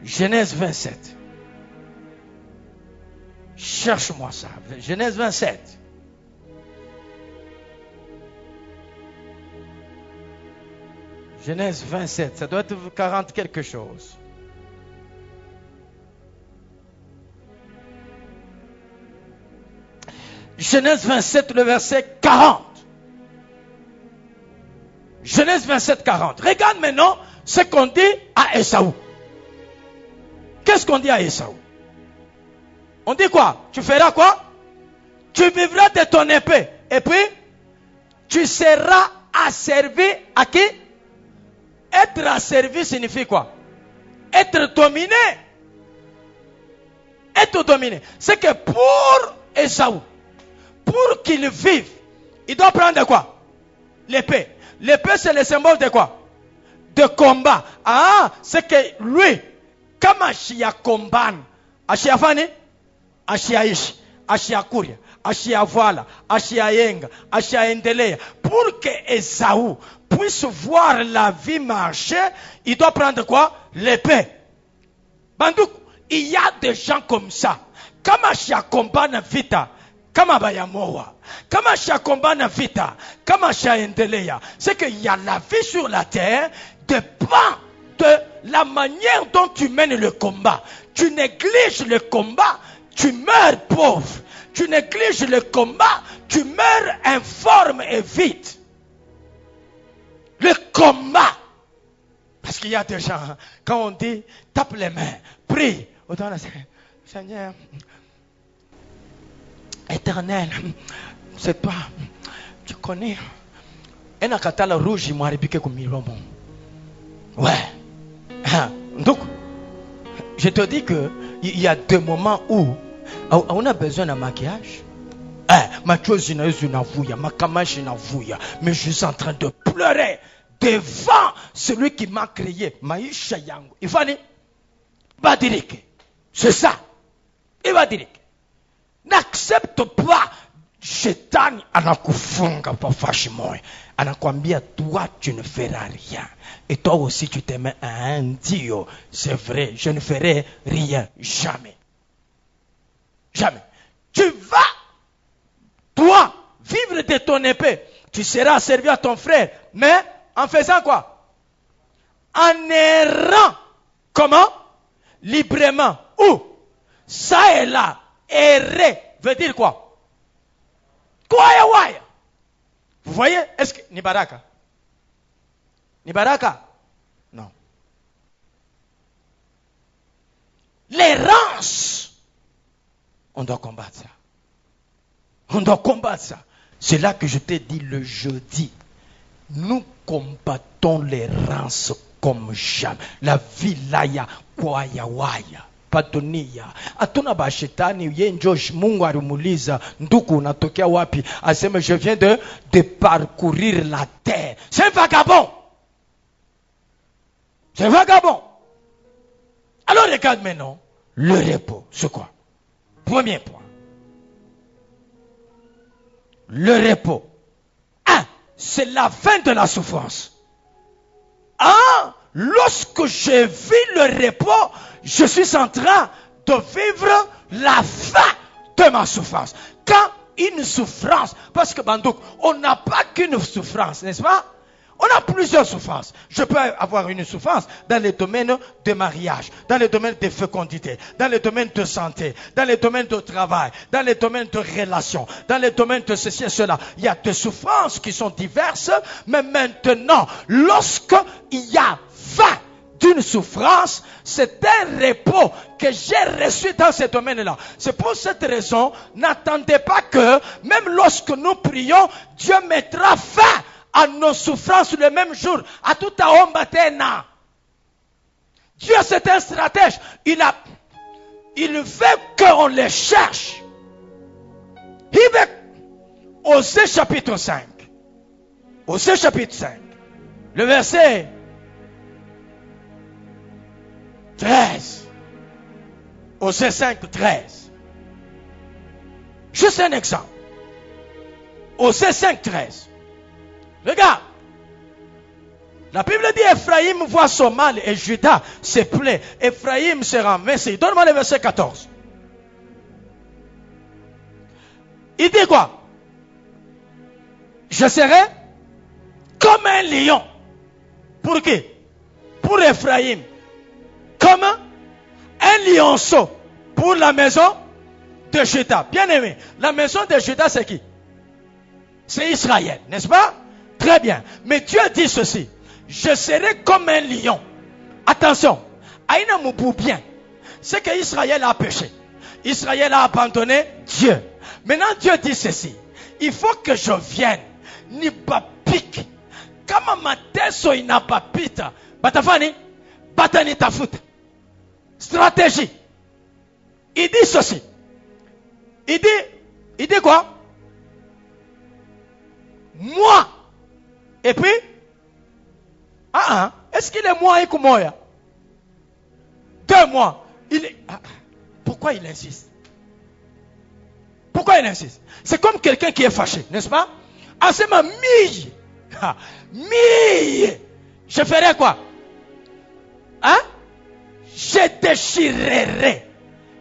Genèse 27. Cherche-moi ça. Genèse 27. Genèse 27. Ça doit être 40 quelque chose. Genèse 27, le verset 40. Genèse 27, 40. Regarde maintenant ce qu'on dit à Ésaü. Qu'est-ce qu'on dit à Ésaü? On dit quoi? Tu feras quoi? Tu vivras de ton épée. Et puis, tu seras asservi à qui? Être asservi signifie quoi? Être dominé. Être dominé. C'est que pour Ésaü, pour qu'il vive, il doit prendre quoi? L'épée. L'épée, c'est le symbole de quoi? De combat. Ah, c'est que lui, comme Ashia combat, Ashia Fani, Ashia Ish, Ashia Kuria, Ashia Voila, Ashia Yenga, Ashia Endelea, pour que Ésaü puisse voir la vie marcher, il doit prendre quoi? L'épée. Bandouk, il y a des gens comme ça. Comme Ashia combat na vita, kama bayamoa, kama shakomba na vita, kama shaendelea, c'est qu'il y a la vie sur la terre dépend de la manière dont tu mènes le combat. Tu négliges le combat, tu meurs pauvre. Tu négliges le combat, tu meurs informe et vite. Le combat. Parce qu'il y a des gens, quand on dit tape les mains, prie, autant là, Seigneur, Éternel, c'est toi, tu connais. Un akatala rouge, il m'a répliqué comme il ouais. Donc, je te dis que il y a des moments où on a besoin d'un maquillage. Ma chose ma kamash mais je suis en train de pleurer devant celui qui m'a créé. Maïcha yango. Il va dire, Badirike. C'est ça. Il va dire. N'accepte pas Shetani anakufunga pa fashimoy. Anakwambia toi tu ne feras rien. Et toi aussi tu te mets à un Dieu. C'est vrai, je ne ferai rien. Jamais. Jamais. Tu vas, toi, vivre de ton épée. Tu seras servi à ton frère. Mais en faisant quoi? En errant. Comment? Librement. Où? Ça et là. Errer veut dire quoi? Quoi Vous voyez, est-ce que ni baraka? Ni baraka? Non. L'errance, on doit combattre ça. On doit combattre ça. C'est là que je t'ai dit le jeudi. Nous combattons l'errance comme jamais. La vie là ya kwaya waya. Patonia. Atuna ba shetani yenjo Mungu alimuuliza ndugu unatokea wapi? Asema je viens de parcourir la terre. C'est un vagabond. C'est un vagabond. Alors regarde maintenant le repos. C'est quoi? Premier point. Le repos. C'est la fin de la souffrance. Lorsque je vis le repos, je suis en train de vivre la fin de ma souffrance. Quand une souffrance, parce que Bandouk, on n'a pas qu'une souffrance, n'est-ce pas? On a plusieurs souffrances. Je peux avoir une souffrance dans les domaines de mariage, dans les domaines de fécondité, dans les domaines de santé, dans les domaines de travail, dans les domaines de relations, dans les domaines de ceci et cela. Il y a des souffrances qui sont diverses, mais maintenant, lorsqu'il y a fin d'une souffrance, c'est un repos que j'ai reçu dans ce domaine-là. C'est pour cette raison, n'attendez pas que, même lorsque nous prions, Dieu mettra fin à nos souffrances le même jour, à tout à Ombatena. Dieu c'est un stratège. Il veut qu'on les cherche. Il veut, Osée chapitre 5. Osée chapitre 5. Le verset 13. Osée 5, 13. Juste un exemple. Osée 5, 13. Regarde, la Bible dit Ephraïm voit son mal et Judas se plaît. Ephraïm se renverse. Donne-moi le verset 14. Il dit quoi? Je serai comme un lion. Pour qui? Pour Ephraïm. Comme un lionceau pour la maison de Judas. Bien aimé, la maison de Judas c'est qui? C'est Israël, n'est-ce pas? Très bien. Mais Dieu dit ceci. Je serai comme un lion. Attention. Aïna Moubou bien. C'est que Israël a péché. Israël a abandonné Dieu. Maintenant Dieu dit ceci. Il faut que je vienne. Ni pas pique. Kama mateso inapapita. Batafani. Batani tafuta. Stratégie. Il dit ceci. Il dit quoi? Moi. Et puis, est-ce qu'il est moi et Koumoya? 2 mois. Pourquoi il insiste? Pourquoi il insiste? C'est comme quelqu'un qui est fâché, n'est-ce pas? Ah, c'est ma mille. Mille. Je ferai quoi? Je déchirerai.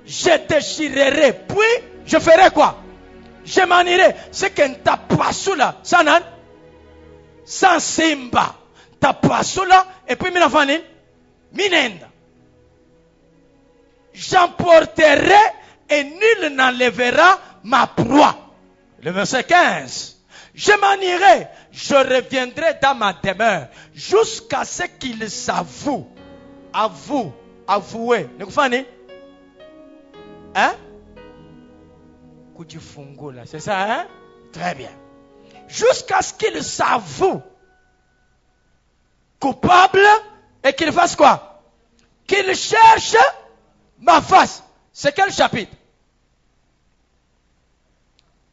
Je déchirerai. Puis, je ferai quoi? Je m'en irai. C'est qu'un tapassoula. Ça n'a sans simba, tapasula, et puis minafani, minenda. J'emporterai et nul n'enlèvera ma proie. Le verset 15. Je m'en irai, je reviendrai dans ma demeure, jusqu'à ce qu'il s'avoue. Avouer. C'est ça, Très bien. Jusqu'à ce qu'il s'avoue coupable et qu'il fasse quoi? Qu'il cherche ma face. C'est quel chapitre?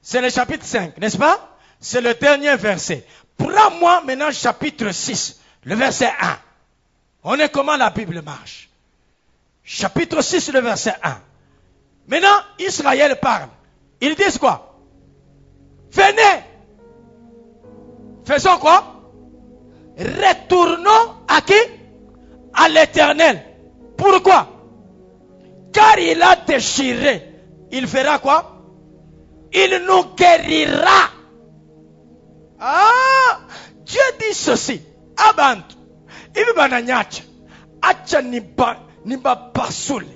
C'est le chapitre 5, n'est-ce pas? C'est le dernier verset. Prends-moi maintenant chapitre 6, le verset 1. On est comment la Bible marche. Chapitre 6, le verset 1. Maintenant, Israël parle. Ils disent quoi? Venez. Faisons quoi? Retournons à qui? À l'Éternel. Pourquoi? Car il a déchiré. Il fera quoi? Il nous guérira. Dieu dit ceci. Abantu. Ibi bananyacha. Acha niba pasule.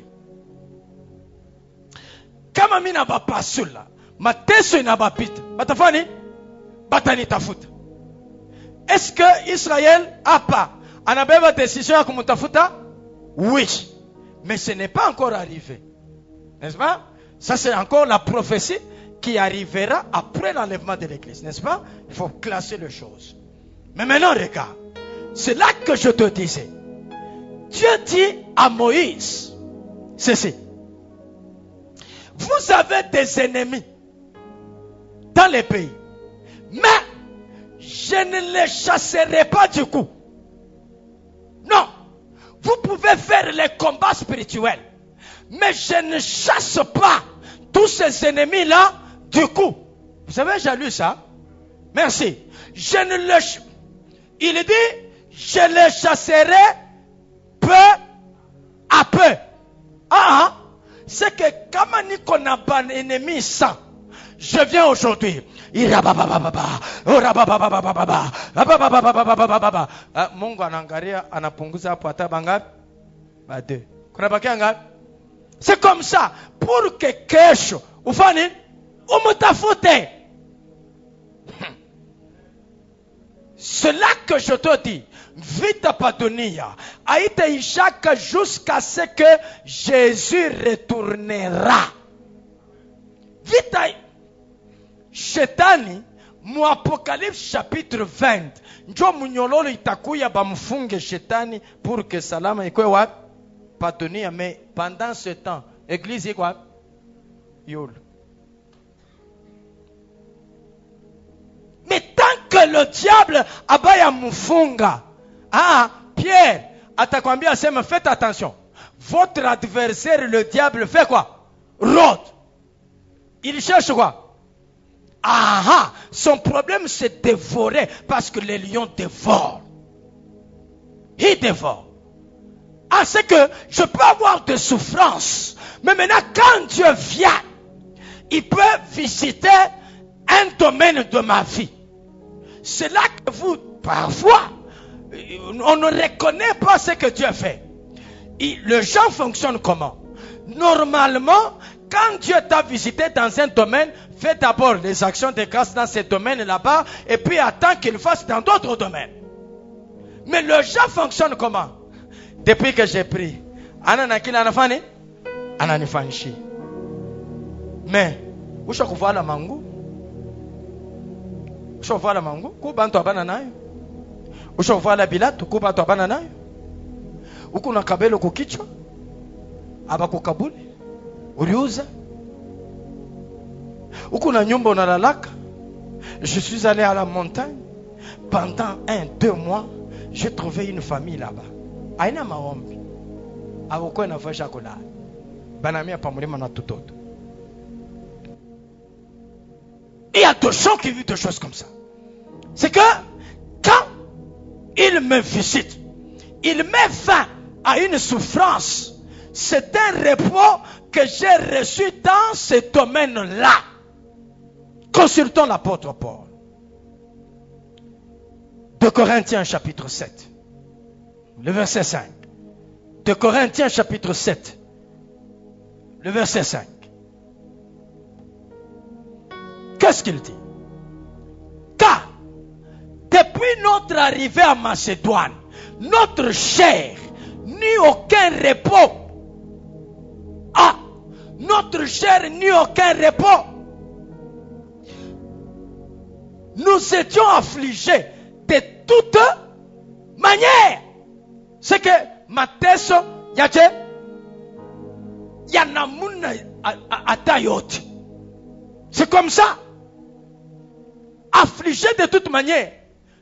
Kama mina ba pasula. Mateso inabapita. Batafani? Batani tafuta. Est-ce que Israël a pas une décision à Kumutafuta? Oui. Mais ce n'est pas encore arrivé. N'est-ce pas? Ça, c'est encore la prophétie qui arrivera après l'enlèvement de l'église. N'est-ce pas? Il faut classer les choses. Mais maintenant, regarde. C'est là que je te disais. Dieu dit à Moïse ceci. Vous avez des ennemis dans les pays. Mais je ne les chasserai pas du coup. Non. Vous pouvez faire les combats spirituels. Mais je ne chasse pas tous ces ennemis-là du coup. Vous avez déjà lu ça? Merci. Il dit, je les chasserai peu à peu. C'est que comme on a pas ennemi sans, je viens aujourd'hui. Mungu anaangalia anapunguza hapo hata bangapi? Bade. Kuna bakia ngapi? C'est comme ça pour que kesho ufanye umtafute. C'est là que je te dis, vite pa dunia haitaishaka jusqu'à ce que Jésus retournera. Vite Shetani mu Apocalypse chapitre 20 njo munyololo itakuya bamfunge Shetani pour que salama ikwe wapi? Pa dunia. Mais pendant ce temps église iko wapi? Yolo. Mais tant que le diable abaya mufunga, Pierre atakwambia sema faites attention. Votre adversaire le diable fait quoi? Rôde. Il cherche quoi? Son problème c'est dévorer parce que les lions dévorent. Il dévore. C'est que je peux avoir de souffrance. Mais maintenant quand Dieu vient, il peut visiter un domaine de ma vie. C'est là que vous, parfois, on ne reconnaît pas ce que Dieu fait. Le gens fonctionnent comment? Normalement, quand Dieu t'a visité dans un domaine, fais d'abord les actions de grâce dans ces domaines là-bas, et puis attends qu'il fasse dans d'autres domaines. Mais le gens fonctionne comment? Depuis que j'ai pris, mais, où je vois la mango? Ushovala mangu kubantu abana nayo. Ushovala bilato kubantu abana nayo. Uko na kabelo kukichwa abakukabuli uliuza. Uko na nyumba unalalaka. Je suis allé à la montagne pendant 1-2 mois, j'ai trouvé une famille là-bas. Aina maombi. Aboko na fasha kola. Banamia pamulima na tutoto. Il y a des gens qui vivent des choses comme ça. C'est que quand il me visite, il met fin à une souffrance. C'est un repos que j'ai reçu dans ce domaine-là. Consultons l'apôtre Paul. 2 Corinthiens chapitre 7. Le verset 5. 2 Corinthiens chapitre 7. Le verset 5. Qu'est-ce qu'il dit? Car, depuis notre arrivée à Macédoine, notre chair n'eut aucun repos. Notre chair n'eut aucun repos. Nous étions affligés de toutes manières. C'est que Mateso, Yanamuna Atayot. C'est comme ça. Affligé de toute manière.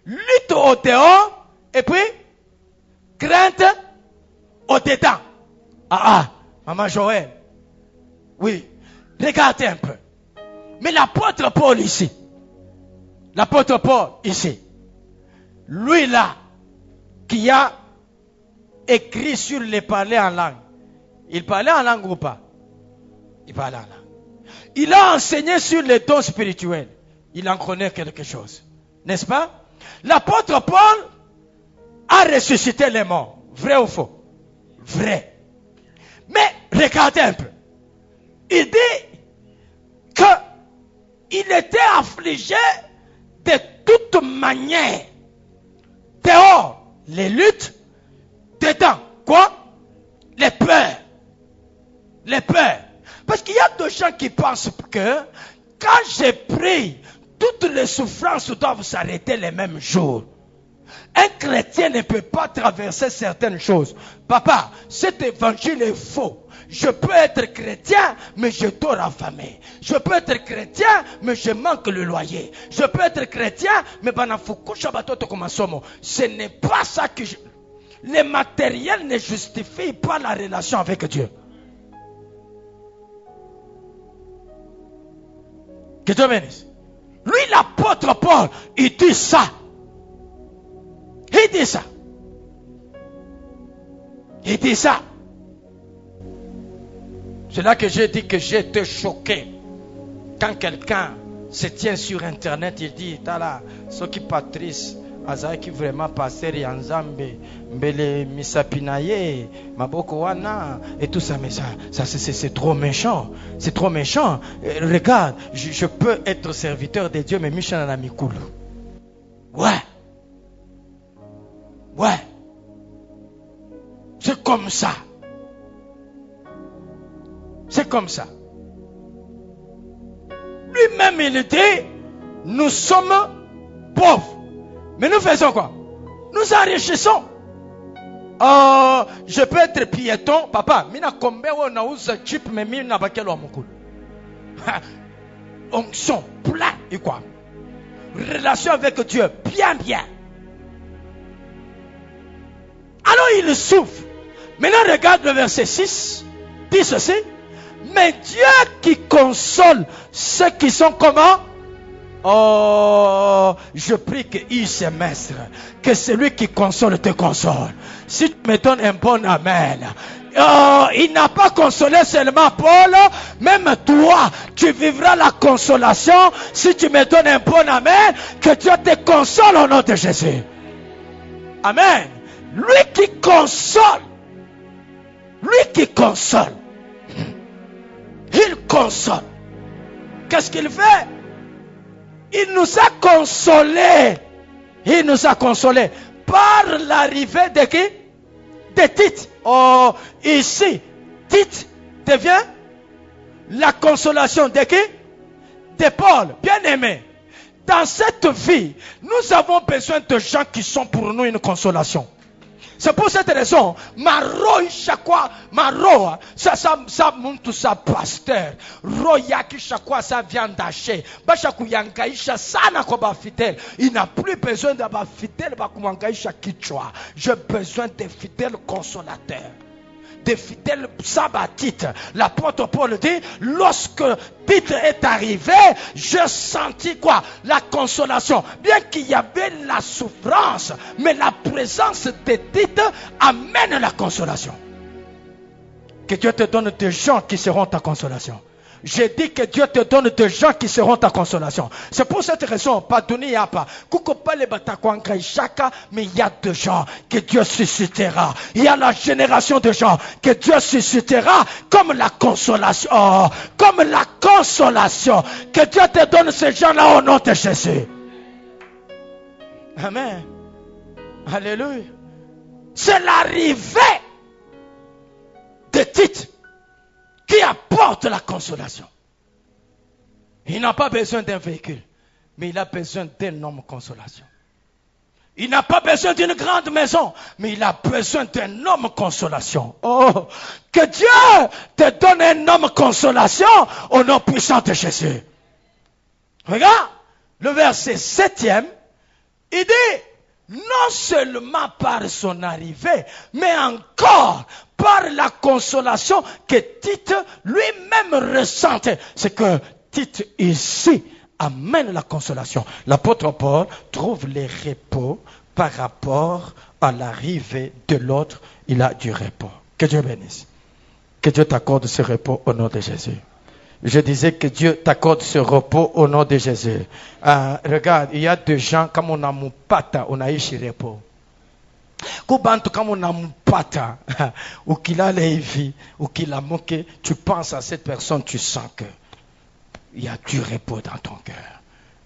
Lutte au dehors et puis crainte au dedans. Maman Joël. Oui, regardez un peu. Mais l'apôtre Paul ici. L'apôtre Paul ici. Lui là, qui a écrit sur les parler en langue. Il parlait en langue ou pas? Il parlait en langue. Il a enseigné sur les dons spirituels. Il en connaît quelque chose. N'est-ce pas? L'apôtre Paul a ressuscité les morts. Vrai ou faux? Vrai. Mais regardez un peu. Il dit qu'il était affligé de toute manière. Dehors, les luttes. Dedans, quoi? Les peurs. Les peurs. Parce qu'il y a des gens qui pensent que quand j'ai pris, toutes les souffrances doivent s'arrêter les mêmes jours. Un chrétien ne peut pas traverser certaines choses. Papa, cet évangile est faux. Je peux être chrétien, mais je dors affamé. Je peux être chrétien, mais je manque le loyer. Je peux être chrétien, mais ce n'est pas ça que je... Les matériels ne justifient pas la relation avec Dieu. Que Dieu bénisse. Lui, l'apôtre Paul, il dit ça. Il dit ça. Il dit ça. C'est là que j'ai dit que j'ai été choqué. Quand quelqu'un se tient sur internet, il dit, Tala, ce qui Patrice, Azaki vraiment passer Yanzambe, Mbele Misapinaye, Maboko Wana, et tout ça, mais ça c'est trop méchant. C'est trop méchant. Regarde, je peux être serviteur de Dieu, mais Michel Namikoulou. Ouais. Ouais. C'est comme ça. C'est comme ça. Lui-même, il dit, nous sommes pauvres. Mais nous faisons quoi? Nous enrichissons. Je peux être piéton. Papa, mina combien on a usé chip, mais mina bakel wa mukul. Onction, plein et quoi? Relation avec Dieu, bien. Alors il souffre. Maintenant regarde le verset 6. Dit ceci. Mais Dieu qui console ceux qui sont comment? Oh, je prie qu'il semestre, que celui qui console te console. Si tu me donnes un bon amen. Il n'a pas consolé seulement Paul, même toi, tu vivras la consolation si tu me donnes un bon amen, que Dieu te console au nom de Jésus. Amen. Lui qui console, il console. Qu'est-ce qu'il fait? Il nous a consolés. Il nous a consolés par l'arrivée de qui? De Tite. Oh, ici, Tite devient la consolation de qui? De Paul. Bien aimé, dans cette vie, nous avons besoin de gens qui sont pour nous une consolation. C'est pour cette raison, ça monte sa pasteur. Roya qui chaque fois ça vient d'acheter. Bachaku yangaisha sana kwa ba fidèle. Il n'a plus besoin de ba fidèle ba kumangaisha kichwa. J'ai besoin de fidèles consolateurs. Des fidèles sabbatites. L'apôtre Paul dit, lorsque Tite est arrivé, je sentis quoi? La consolation. Bien qu'il y avait la souffrance, mais la présence de Tite amène la consolation. Que Dieu te donne des gens qui seront ta consolation. J'ai dit que Dieu te donne des gens qui seront ta consolation. C'est pour cette raison, pardonnez, il n'y a pas. Mais il y a des gens que Dieu suscitera. Il y a la génération de gens que Dieu suscitera comme la consolation. Oh, comme la consolation. Que Dieu te donne ces gens-là au nom de Jésus. Amen. Alléluia. C'est l'arrivée de Tite qui apporte la consolation. Il n'a pas besoin d'un véhicule, mais il a besoin d'un homme consolation. Il n'a pas besoin d'une grande maison, mais il a besoin d'un homme consolation. Oh, que Dieu te donne un homme consolation au nom puissant de Jésus. Regarde, le verset 7e, il dit, non seulement par son arrivée, mais encore par la consolation que Tite lui-même ressentait. C'est que Tite ici amène la consolation. L'apôtre Paul trouve les repos par rapport à l'arrivée de l'autre. Il a du repos. Que Dieu bénisse. Que Dieu t'accorde ce repos au nom de Jésus. Je disais que Dieu t'accorde ce repos au nom de Jésus. Regarde, il y a des gens, comme on a mon pata, on a eu ce repos. Kubantu comme on a mon pata, ou qu'il a les vies, ou qu'il a moqué, tu penses à cette personne, tu sens que il y a du repos dans ton cœur.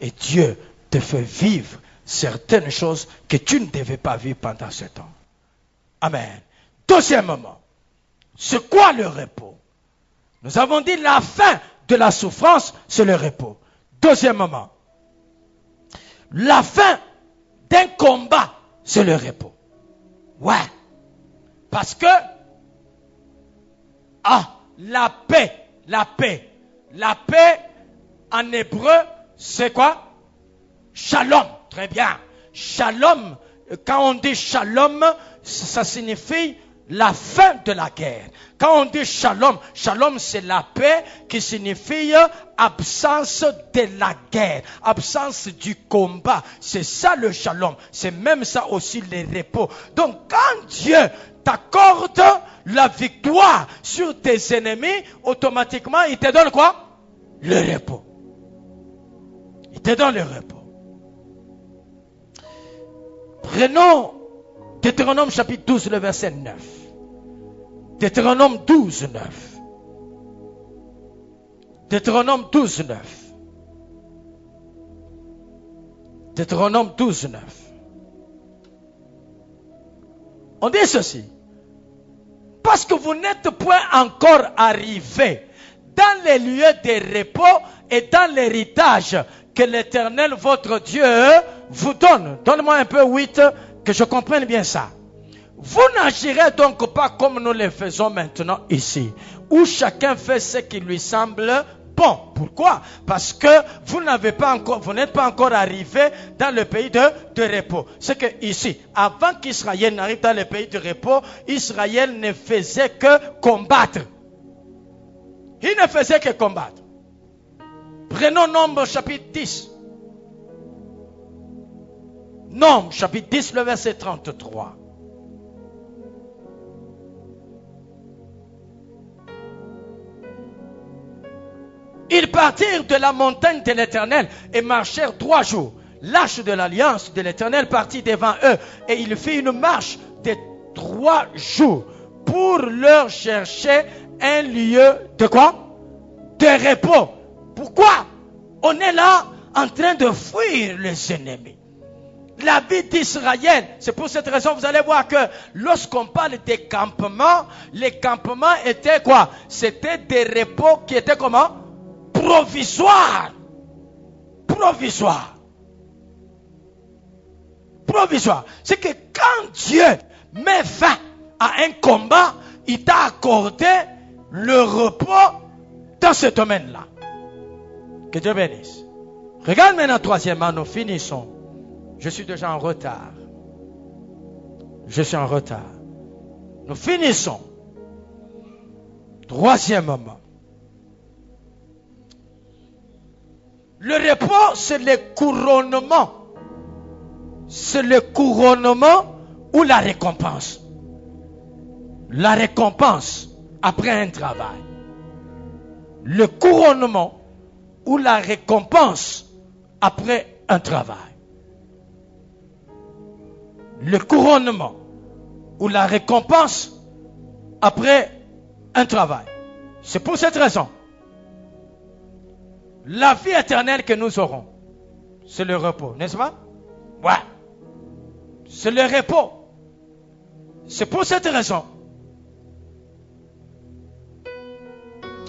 Et Dieu te fait vivre certaines choses que tu ne devais pas vivre pendant ce temps. Amen. Deuxièmement, c'est quoi le repos? Nous avons dit la fin de la souffrance, c'est le repos. Deuxièmement, la fin d'un combat, c'est le repos. Ouais. Parce que, la paix en hébreu, c'est quoi? Shalom. Très bien. Shalom, quand on dit shalom, ça signifie la fin de la guerre. Quand on dit shalom, shalom c'est la paix qui signifie absence de la guerre, absence du combat. C'est ça le shalom. C'est même ça aussi le repos. Donc quand Dieu t'accorde la victoire sur tes ennemis, automatiquement il te donne quoi? Le repos. Il te donne le repos. Prenons Deutéronome chapitre 12, le verset 9. Deutéronome 12, 9. Deutéronome 12, 9. Deutéronome 12, 9. On dit ceci. Parce que vous n'êtes point encore arrivés dans les lieux de repos et dans l'héritage que l'Éternel, votre Dieu, vous donne. Donne-moi un peu 8, que je comprenne bien ça. Vous n'agirez donc pas comme nous le faisons maintenant ici, où chacun fait ce qui lui semble bon. Pourquoi? Parce que vous n'êtes pas encore arrivé dans le pays de repos. C'est que ici, avant qu'Israël n'arrive dans le pays de repos, Israël ne faisait que combattre. Il ne faisait que combattre. Prenons Nombre chapitre 10. Nombre chapitre 10, le verset 33. Ils partirent de la montagne de l'Éternel et marchèrent 3 jours. L'arche de l'alliance de l'Éternel partit devant eux et il fit une marche de 3 jours pour leur chercher un lieu de quoi? De repos. Pourquoi? On est là en train de fuir les ennemis. La vie d'Israël, c'est pour cette raison, vous allez voir que lorsqu'on parle des campements, les campements étaient quoi? C'était des repos qui étaient comment? Provisoires. Provisoires. Provisoires. C'est que quand Dieu met fin à un combat, il t'a accordé le repos dans ce domaine-là. Que Dieu bénisse. Regarde maintenant troisièmement, nous finissons. Je suis déjà en retard. Je suis en retard. Nous finissons. Troisièmement. Le repos, c'est le couronnement. C'est le couronnement ou la récompense. La récompense après un travail. Le couronnement ou la récompense après un travail. Le couronnement ou la récompense après un travail. C'est pour cette raison. La vie éternelle que nous aurons, c'est le repos, n'est-ce pas? Ouais. C'est le repos. C'est pour cette raison.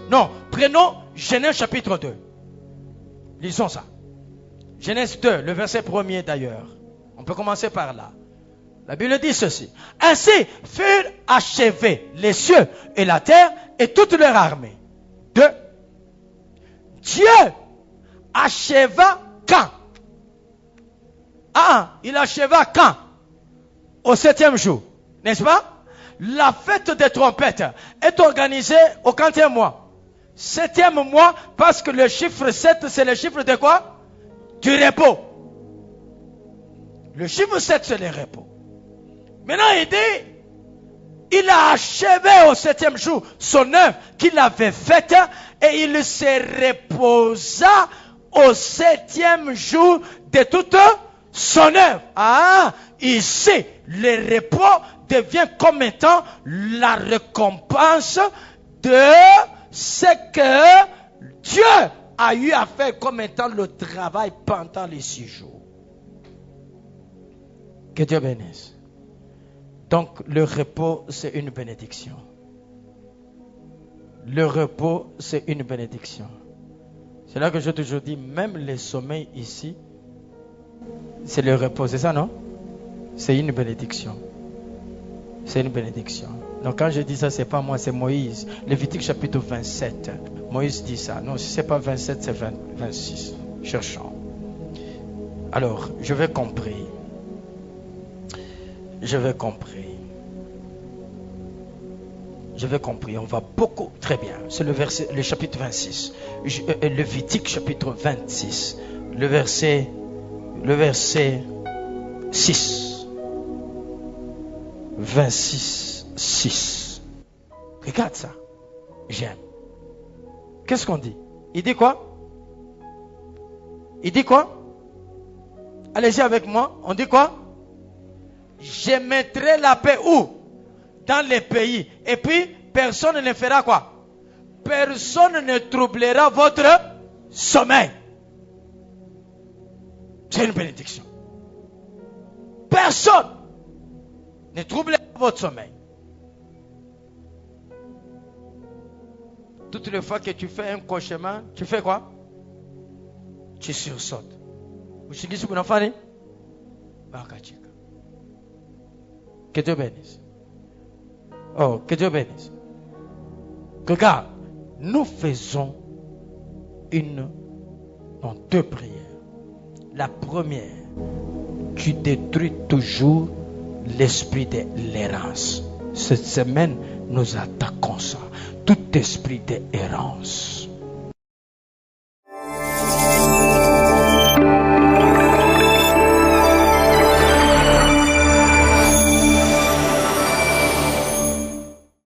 Non, prenons Genèse chapitre 2. Lisons ça. Genèse 2, le verset 1er d'ailleurs. On peut commencer par là. La Bible dit ceci. Ainsi furent achevés les cieux et la terre et toute leur armée. 2. Dieu acheva quand? Il acheva quand? Au 7e jour. N'est-ce pas? La fête des trompettes est organisée au 40e mois. 7e mois, parce que le chiffre 7, c'est le chiffre de quoi? Du repos. Le chiffre 7, c'est le repos. Maintenant, il dit, il a achevé au 7e jour son œuvre qu'il avait faite et il se reposa au 7e jour de toute son œuvre. Ici, le repos devient comme étant la récompense de ce que Dieu a eu à faire comme étant le travail pendant les 6 jours. Que Dieu bénisse. Donc, le repos, c'est une bénédiction. Le repos, c'est une bénédiction. C'est là que je toujours dis, même les sommeils ici, c'est le repos, c'est ça, non? C'est une bénédiction. C'est une bénédiction. Donc quand je dis ça, c'est pas moi, c'est Moïse. Lévitique chapitre 27. Moïse dit ça. Non, si c'est pas 27, c'est 26. Cherchons. Alors, je vais compris. Je vais compris. On va beaucoup. Très bien. C'est le chapitre 26. Lévitique chapitre 26. Le verset 6. 26, 6. Regarde ça. J'aime. Qu'est-ce qu'on dit? Il dit quoi? Allez-y avec moi. On dit quoi? Je mettrai la paix où? Dans les pays. Et puis, personne ne fera quoi? Personne ne troublera votre sommeil. C'est une bénédiction. Personne ne troublera votre sommeil. Toutes les fois que tu fais un cauchemar, tu fais quoi? Tu sursautes. Que Dieu bénisse. Oh, que Dieu bénisse. Regarde, nous faisons deux prières. La première, tu détruis toujours l'esprit de l'errance. Cette semaine, nous attaquons ça. Tout esprit d'errance.